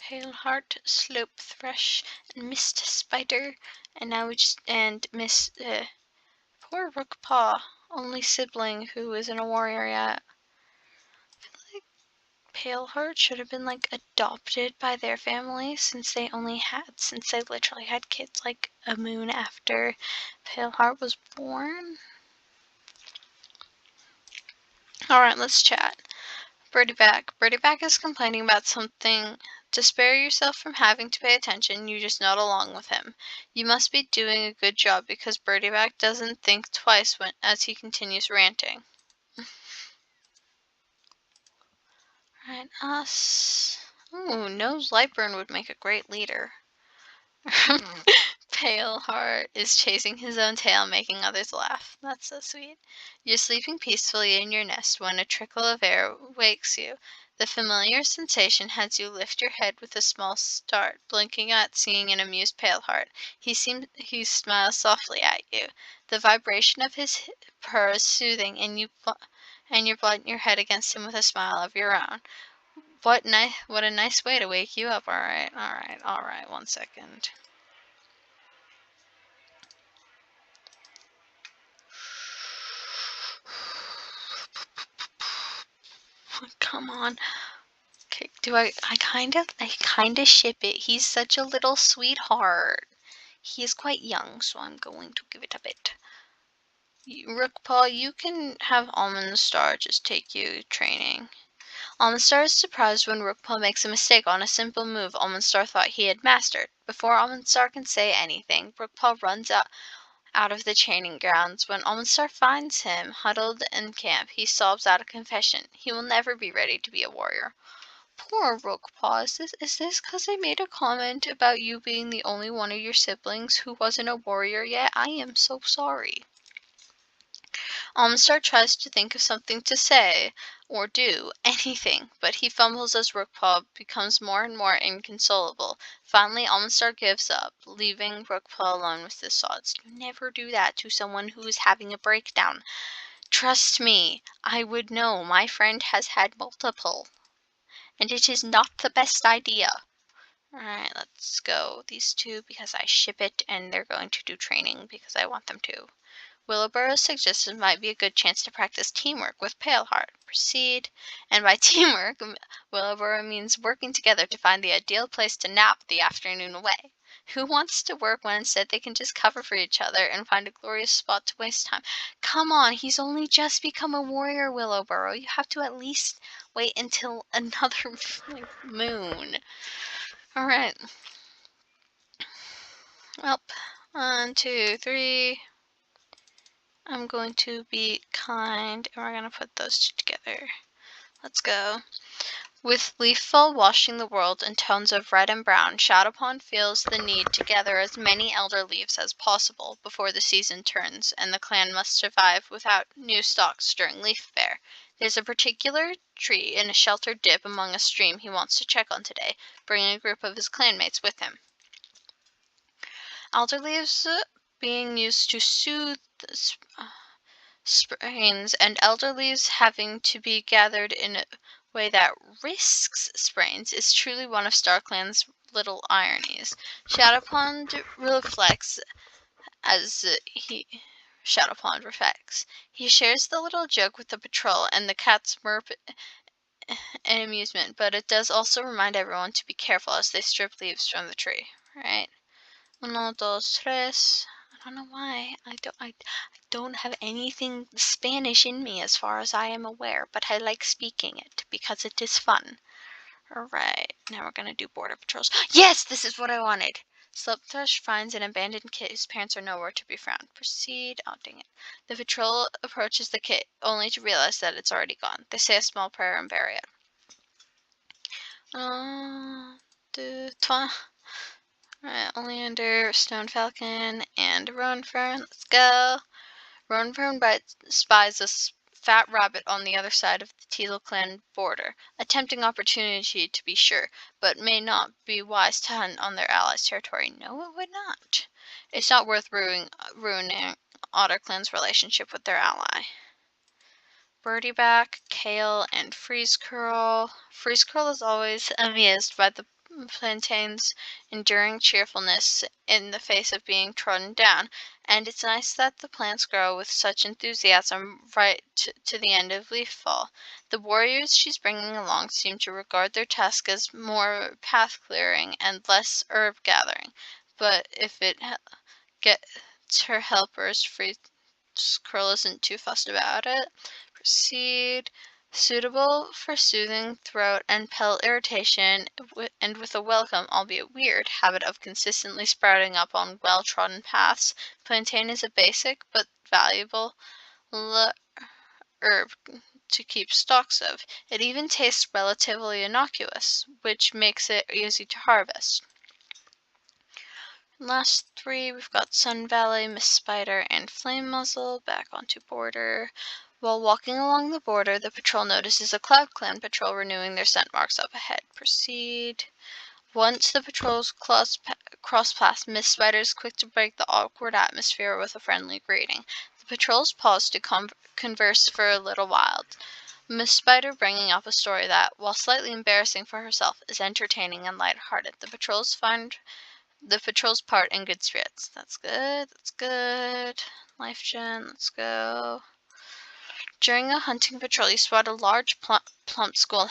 Paleheart, Slope Thrush, and Mist Spider, and Miss poor Rookpaw, only sibling who isn't a warrior yet. I feel like Paleheart should have been like adopted by their family since they literally had kids like a moon after Paleheart was born. Alright, let's chat. Birdieback is complaining about something. To spare yourself from having to pay attention, you just nod along with him. You must be doing a good job because Birdieback doesn't think twice as he continues ranting. Right, us. Ooh, Nose Lightburn would make a great leader. Paleheart is chasing his own tail, making others laugh. That's so sweet. You're sleeping peacefully in your nest when a trickle of air wakes you. The familiar sensation has you lift your head with a small start, blinking at seeing an amused Paleheart. He smiles softly at you. The vibration of his purr is soothing, and you blunt your head against him with a smile of your own. What a nice way to wake you up. All right. 1 second. Come on. Okay, I kind of ship it. He's such a little sweetheart. He is quite young, so I'm going to give it a bit. Rookpaw, you can have Almondstar just take you training. Almondstar is surprised when Rookpaw makes a mistake on a simple move Almondstar thought he had mastered. Before Almondstar can say anything, Rookpaw runs out of the training grounds. When Almondstar finds him huddled in camp, he sobs out a confession. He will never be ready to be a warrior. Poor Rookpaw. Is this because I made a comment about you being the only one of your siblings who wasn't a warrior yet? I am so sorry. Almstar tries to think of something to say or do, anything, but he fumbles as Rookpaw becomes more and more inconsolable. Finally, Almstar gives up, leaving Rookpaw alone with his thoughts. You never do that to someone who is having a breakdown. Trust me, I would know. My friend has had multiple, and it is not the best idea. Alright, let's go. These two because I ship it, and they're going to do training because I want them to. Willowburrow suggested might be a good chance to practice teamwork with Paleheart. Proceed. And by teamwork, Willowburrow means working together to find the ideal place to nap the afternoon away. Who wants to work when instead they can just cover for each other and find a glorious spot to waste time? Come on, he's only just become a warrior, Willowburrow. You have to at least wait until another moon. Alright. Well, 1, 2, 3. I'm going to be kind, and we're going to put those two together. Let's go. With leaffall washing the world in tones of red and brown, Shadowpond feels the need to gather as many elder leaves as possible before the season turns, and the clan must survive without new stalks during leaf bare. There's a particular tree in a sheltered dip among a stream he wants to check on today, bringing a group of his clanmates with him. Elder leaves being used to soothe sprains, and elder leaves having to be gathered in a way that risks sprains is truly one of StarClan's little ironies. Shadowpond reflects as Shadowpond reflects. He shares the little joke with the patrol, and the cats murp in amusement, but it does also remind everyone to be careful as they strip leaves from the tree. Right? Uno, dos, tres. I don't know why. I don't have anything Spanish in me as far as I am aware, but I like speaking it because it is fun. Alright, now we're gonna do border patrols. Yes, this is what I wanted! Slipthrush finds an abandoned kit whose parents are nowhere to be found. Proceed. Oh, dang it. The patrol approaches the kit, only to realize that it's already gone. They say a small prayer and bury it. Alright, Oleander, Stone Falcon, and Rowan Fern. Let's go! Rowan Fern spies a fat rabbit on the other side of the Teal clan border. A tempting opportunity, to be sure, but may not be wise to hunt on their allies' territory. No, it would not. It's not worth ruining OtterClan's relationship with their ally. Birdieback, Kale, and Freeze Curl. Freeze Curl is always amused by the plantain's enduring cheerfulness in the face of being trodden down, and it's nice that the plants grow with such enthusiasm right to the end of leaf fall. The warriors she's bringing along seem to regard their task as more path clearing and less herb gathering, but if it gets her helpers free, Curl isn't too fussed about it. Proceed. Suitable for soothing throat and pelt irritation, and with a welcome, albeit weird, habit of consistently sprouting up on well-trodden paths, plantain is a basic but valuable herb to keep stocks of. It even tastes relatively innocuous, which makes it easy to harvest. Last three, we've got Sun Valley, Miss Spider, and Flame Muzzle. Back onto border. While walking along the border, the patrol notices a Cloud Clan patrol renewing their scent marks up ahead. Proceed. Once the patrols cross paths, Miss Spider is quick to break the awkward atmosphere with a friendly greeting. The patrols pause to converse for a little while. Miss Spider bringing up a story that, while slightly embarrassing for herself, is entertaining and lighthearted. The patrols part in good spirits. That's good. That's good. LifeGen. Let's go. During a hunting patrol, you spot a large plump squirrel.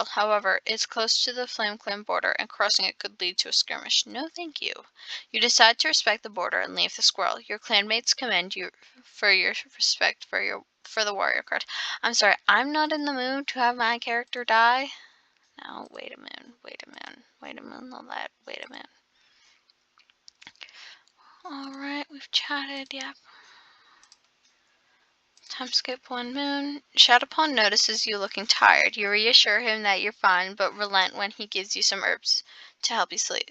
However, it's close to the Flame Clan border, and crossing it could lead to a skirmish. No, thank you. You decide to respect the border and leave the squirrel. Your clanmates commend you for your respect for the warrior card. I'm sorry, I'm not in the mood to have my character die. No, wait a minute. Wait a minute. Wait a minute. Wait a minute. Alright, we've chatted, yep. Time skip 1 moon. Shadowpond notices you looking tired. You reassure him that you're fine, but relent when he gives you some herbs to help you sleep.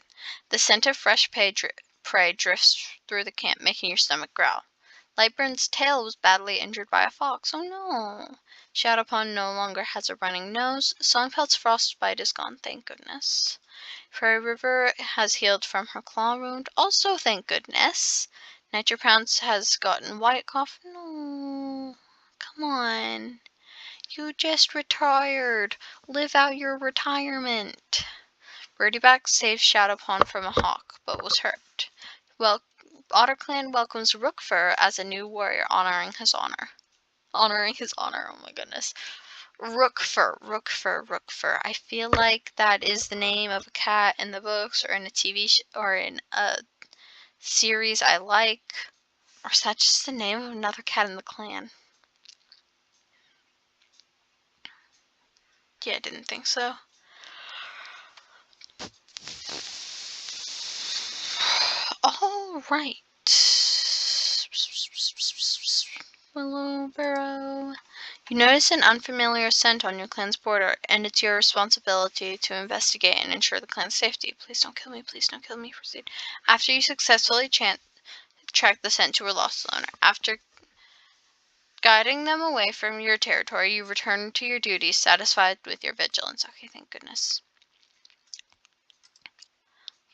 The scent of fresh prey drifts through the camp, making your stomach growl. Lightburn's tail was badly injured by a fox. Oh no! Shadowpond no longer has a running nose. Songpelt's frostbite is gone, thank goodness. Fairy River has healed from her claw wound. Also, thank goodness. Nitropounce has gotten white cough. No. Come on. You just retired. Live out your retirement. Birdieback saved Shadowpond from a hawk, but was hurt. Well, OtterClan welcomes Rookfur as a new warrior, honoring his honor. Oh my goodness. Rookfur. I feel like that is the name of a cat in the books or in a TV or in a series I like. Or is that just the name of another cat in the clan? Yeah, I didn't think so. All right. Willowburrow. You notice an unfamiliar scent on your clan's border, and it's your responsibility to investigate and ensure the clan's safety. Please don't kill me. Please don't kill me. Proceed. After you successfully track the scent to a lost owner. After guiding them away from your territory, you return to your duties, satisfied with your vigilance. Okay, thank goodness.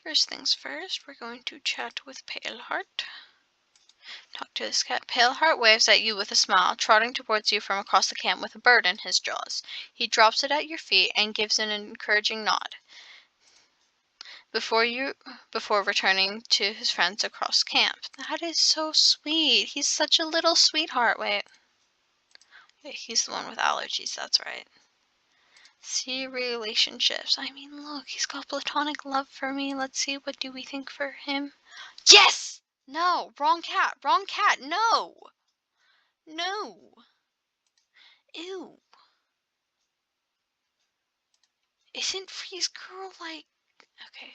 First things first, we're going to chat with Paleheart. Talk to this cat. Paleheart waves at you with a smile, trotting towards you from across the camp with a bird in his jaws. He drops it at your feet and gives an encouraging nod before returning to his friends across camp. That is so sweet. He's such a little sweetheart. Wait. Yeah, he's the one with allergies, that's right. See relationships. I mean, look, he's got platonic love for me. Let's see, what do we think for him? Yes! No! Wrong cat! Wrong cat! No! No! Ew. Isn't Freeze Girl like... Okay.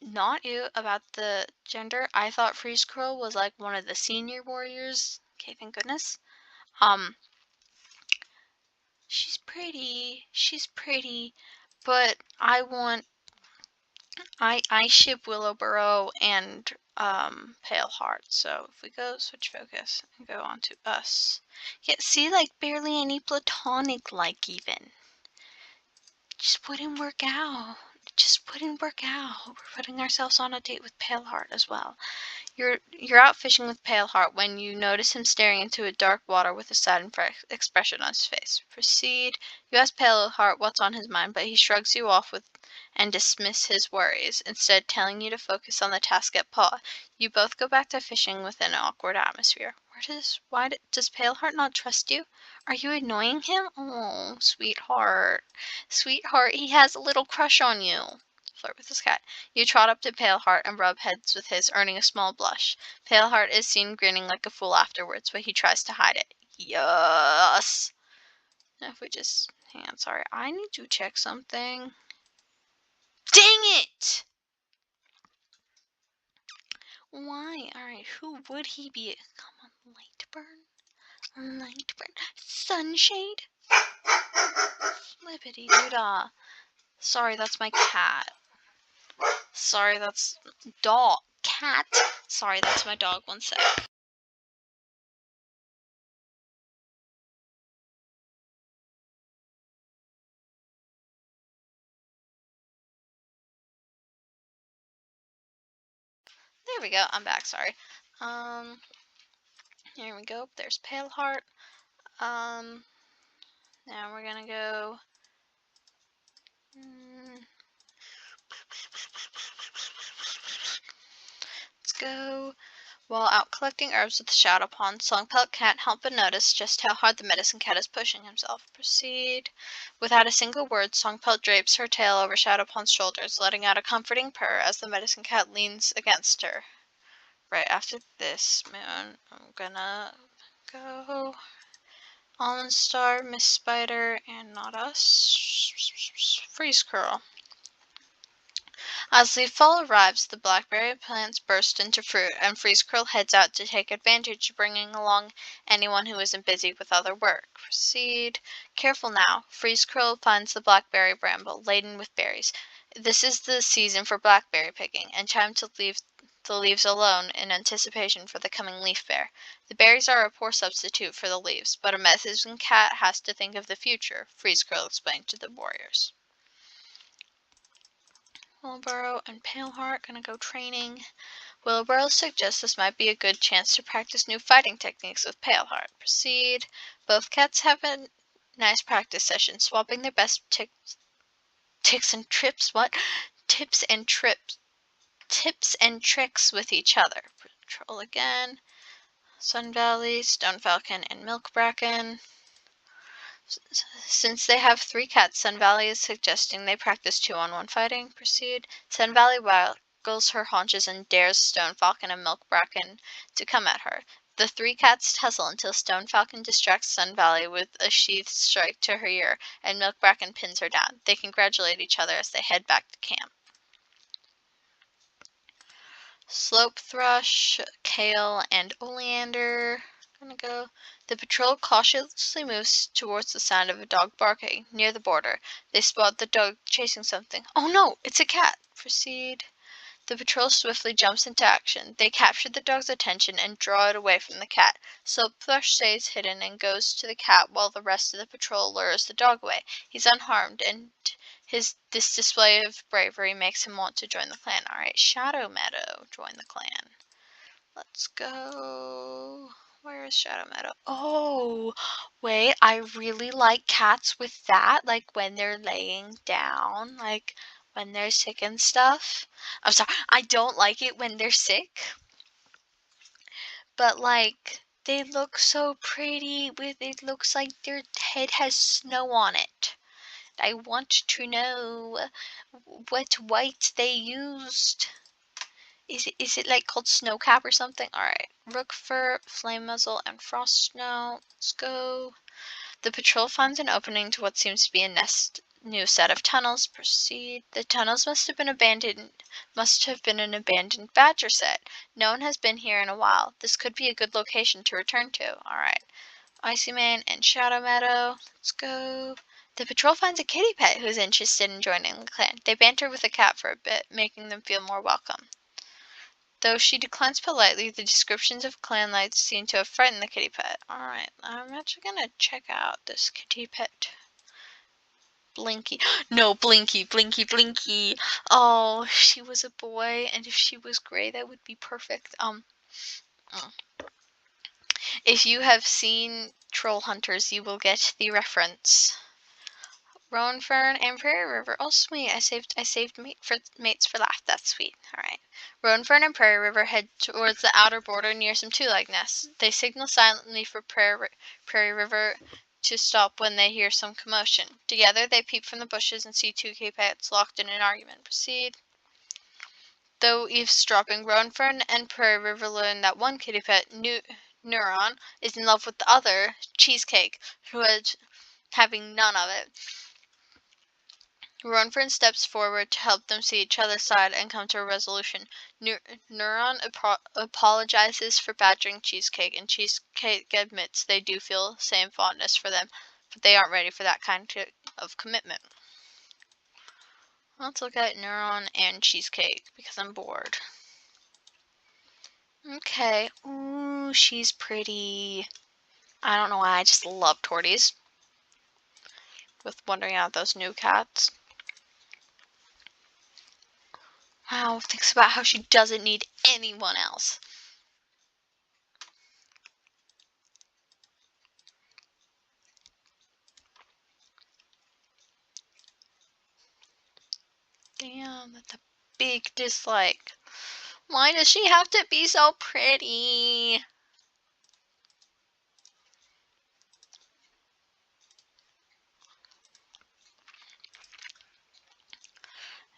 Not ew about the gender. I thought Freeze Girl was like one of the senior warriors. Okay, thank goodness. She's pretty. She's pretty. But I ship Willowburrow and Paleheart. So if we go switch focus and go on to us. Yeah, see, like barely any platonic like even. Just wouldn't work out. We're putting ourselves on a date with Paleheart as well. You're out fishing with Paleheart when you notice him staring into a dark water with a sad expression on his face. Proceed. You ask Paleheart what's on his mind, but he shrugs you off and dismiss his worries, instead telling you to focus on the task at paw. You both go back to fishing within an awkward atmosphere. Does Paleheart not trust you? Are you annoying him? Oh, sweetheart. Sweetheart, he has a little crush on you. Flirt with his cat. You trot up to Paleheart and rub heads with his, earning a small blush. Paleheart is seen grinning like a fool afterwards, but he tries to hide it. Yes! Now if we just... Hang on, sorry. I need to check something. Dang it! Why? Alright, who would he be? Come on, Lightburn. Sunshade? Flippity doo-dah. Sorry, that's my cat. Sorry, that's dog. Cat. Sorry, that's my dog. One sec. There we go. I'm back. Sorry. Here we go. There's Paleheart. Now we're gonna go. Let's go. While out collecting herbs with the Shadow Pond, Songpelt can't help but notice just how hard the medicine cat is pushing himself. Proceed. Without a single word, Songpelt drapes her tail over Shadow Pond's shoulders, letting out a comforting purr as the medicine cat leans against her. Right after this, Moon, I'm gonna go Almond Star, Miss Spider, and not us. Freeze Curl. As leaf fall arrives, the blackberry plants burst into fruit, and Freeze Curl heads out to take advantage, bringing along anyone who isn't busy with other work. Proceed. Careful now. Freeze Curl finds the blackberry bramble, laden with berries. This is the season for blackberry picking, and time to leave the leaves alone in anticipation for the coming leaf bear. The berries are a poor substitute for the leaves, but a medicine cat has to think of the future, Freeze Curl explained to the warriors. Willowburrow and Paleheart gonna go training. Willowburrow suggests this might be a good chance to practice new fighting techniques with Paleheart. Proceed. Both cats have a nice practice session, swapping their best tips and tricks with each other. Patrol again. Sun Valley, Stone Falcon, and Milk Bracken. Since they have 3 cats, Sun Valley is suggesting they practice 2-on-1 fighting. Proceed. Sun Valley waggles her haunches and dares Stone Falcon and Milk Bracken to come at her. The 3 cats tussle until Stone Falcon distracts Sun Valley with a sheathed strike to her ear, and Milk Bracken pins her down. They congratulate each other as they head back to camp. Slope Thrush, Kale, and Oleander. Gonna go. The patrol cautiously moves towards the sound of a dog barking near the border. They spot the dog chasing something. Oh no, it's a cat. Proceed. The patrol swiftly jumps into action. They capture the dog's attention and draw it away from the cat. Slope Thrush stays hidden and goes to the cat while the rest of the patrol lures the dog away. He's unharmed, and this display of bravery makes him want to join the clan. Alright, Shadow Meadow, join the clan. Let's go. Where is Shadow Meadow? Oh, wait, I really like cats with that, like when they're laying down, like when they're sick and stuff. I'm sorry, I don't like it when they're sick, but like they look so pretty with it looks like their head has snow on it. I want to know what white they used. Is it like called Snowcap or something? Alright. Rook Fur, Flame Muzzle, and Frost Snow. Let's go. The patrol finds an opening to what seems to be a new set of tunnels. Proceed. The tunnels must have been an abandoned badger set. No one has been here in a while. This could be a good location to return to. Alright. Icy Mane and Shadow Meadow. Let's go. The patrol finds a kitty pet who's interested in joining the clan. They banter with the cat for a bit, making them feel more welcome. Though she declines politely, the descriptions of clan lights seem to have frightened the kitty pet. Alright, I'm actually gonna check out this kitty pet. Blinky. No, Blinky, Blinky, Blinky. Oh, if she was a boy, and if she was gray, that would be perfect. If you have seen Troll Hunters, you will get the reference. Rowan Fern and Prairie River. Oh, sweet. I saved mates for last. That's sweet. All right. Rowan Fern and Prairie River head towards the outer border near some two-leg nests. They signal silently for Prairie River to stop when they hear some commotion. Together, they peep from the bushes and see 2 kitty pets locked in an argument. Proceed. Though eavesdropping, Rowan Fern and Prairie River learn that one kitty pet, Neuron, is in love with the other, Cheesecake, who is having none of it. Runford steps forward to help them see each other's side and come to a resolution. Neuron apologizes for badgering Cheesecake, and Cheesecake admits they do feel the same fondness for them, but they aren't ready for that kind of commitment. Let's look at Neuron and Cheesecake, because I'm bored. Okay. Ooh, she's pretty. I don't know why, I just love torties. With wondering out those new cats. Wow, thinks about how she doesn't need anyone else. Damn, that's a big dislike. Why does she have to be so pretty?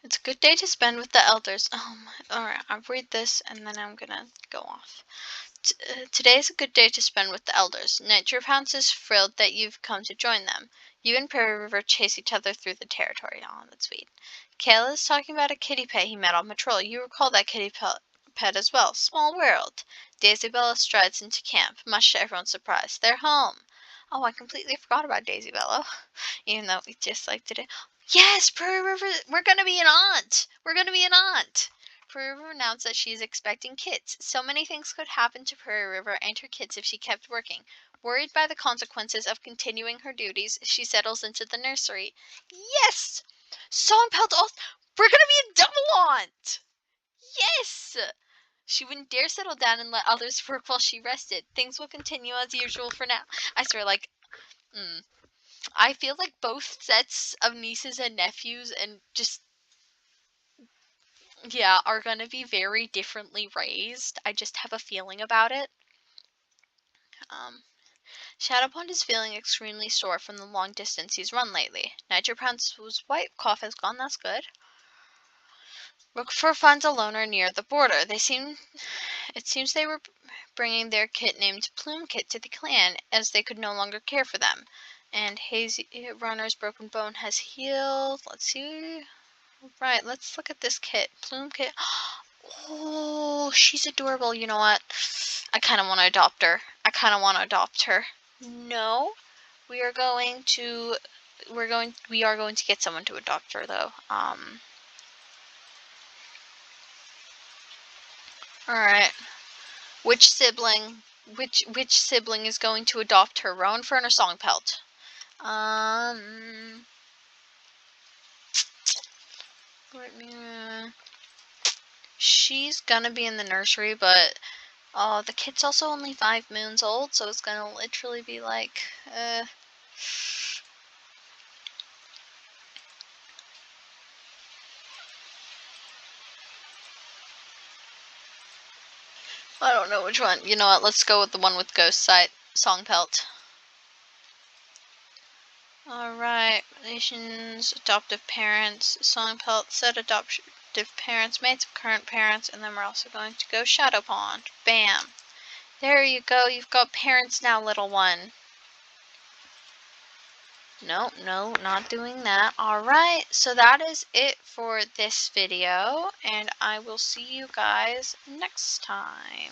It's a good day to spend with the elders. Oh my, alright, I'll read this and then I'm gonna go off. Today is a good day to spend with the elders. Nature Pounce is thrilled that you've come to join them. You and Prairie River chase each other through the territory. Oh, that's sweet. Kale is talking about a kitty pet he met on patrol. You recall that kitty pet as well. Small world. Daisy Bella strides into camp, much to everyone's surprise. They're home. Oh, I completely forgot about Daisy Bella, even though we just did it. Yes, Prairie River, we're gonna be an aunt. We're gonna be an aunt. Prairie River announced that she is expecting kids. So many things could happen to Prairie River and her kids if she kept working. Worried by the consequences of continuing her duties, she settles into the nursery. Yes! Songpelt also. We're gonna be a double aunt! Yes! She wouldn't dare settle down and let others work while she rested. Things will continue as usual for now. I swear, I feel like both sets of nieces and nephews and just, yeah, are gonna be very differently raised. I just have a feeling about it. Shadow Pond is feeling extremely sore from the long distance he's run lately. Nitro Pound's white cough has gone, that's good. Rookfur finds a loner near the border. It seems they were bringing their kit named Plume Kit to the clan, as they could no longer care for them. And Hazy Runner's broken bone has healed. Let's see. Right, let's look at this kit. Plume Kit. Oh, she's adorable. You know what? I kind of want to adopt her. No, we are going to get someone to adopt her though. All right. Which sibling is going to adopt her? Rowan Fern or Songpelt? She's gonna be in the nursery, but the kid's also only 5 moons old, so it's gonna literally be like, I don't know which one. You know what? Let's go with the one with ghost sight, Songpelt. Alright, relations, adoptive parents, Songpelt said adoptive parents, mates of current parents, and then we're also going to go Shadow Pond. Bam! There you go, you've got parents now, little one. No, not doing that. Alright, so that is it for this video, and I will see you guys next time.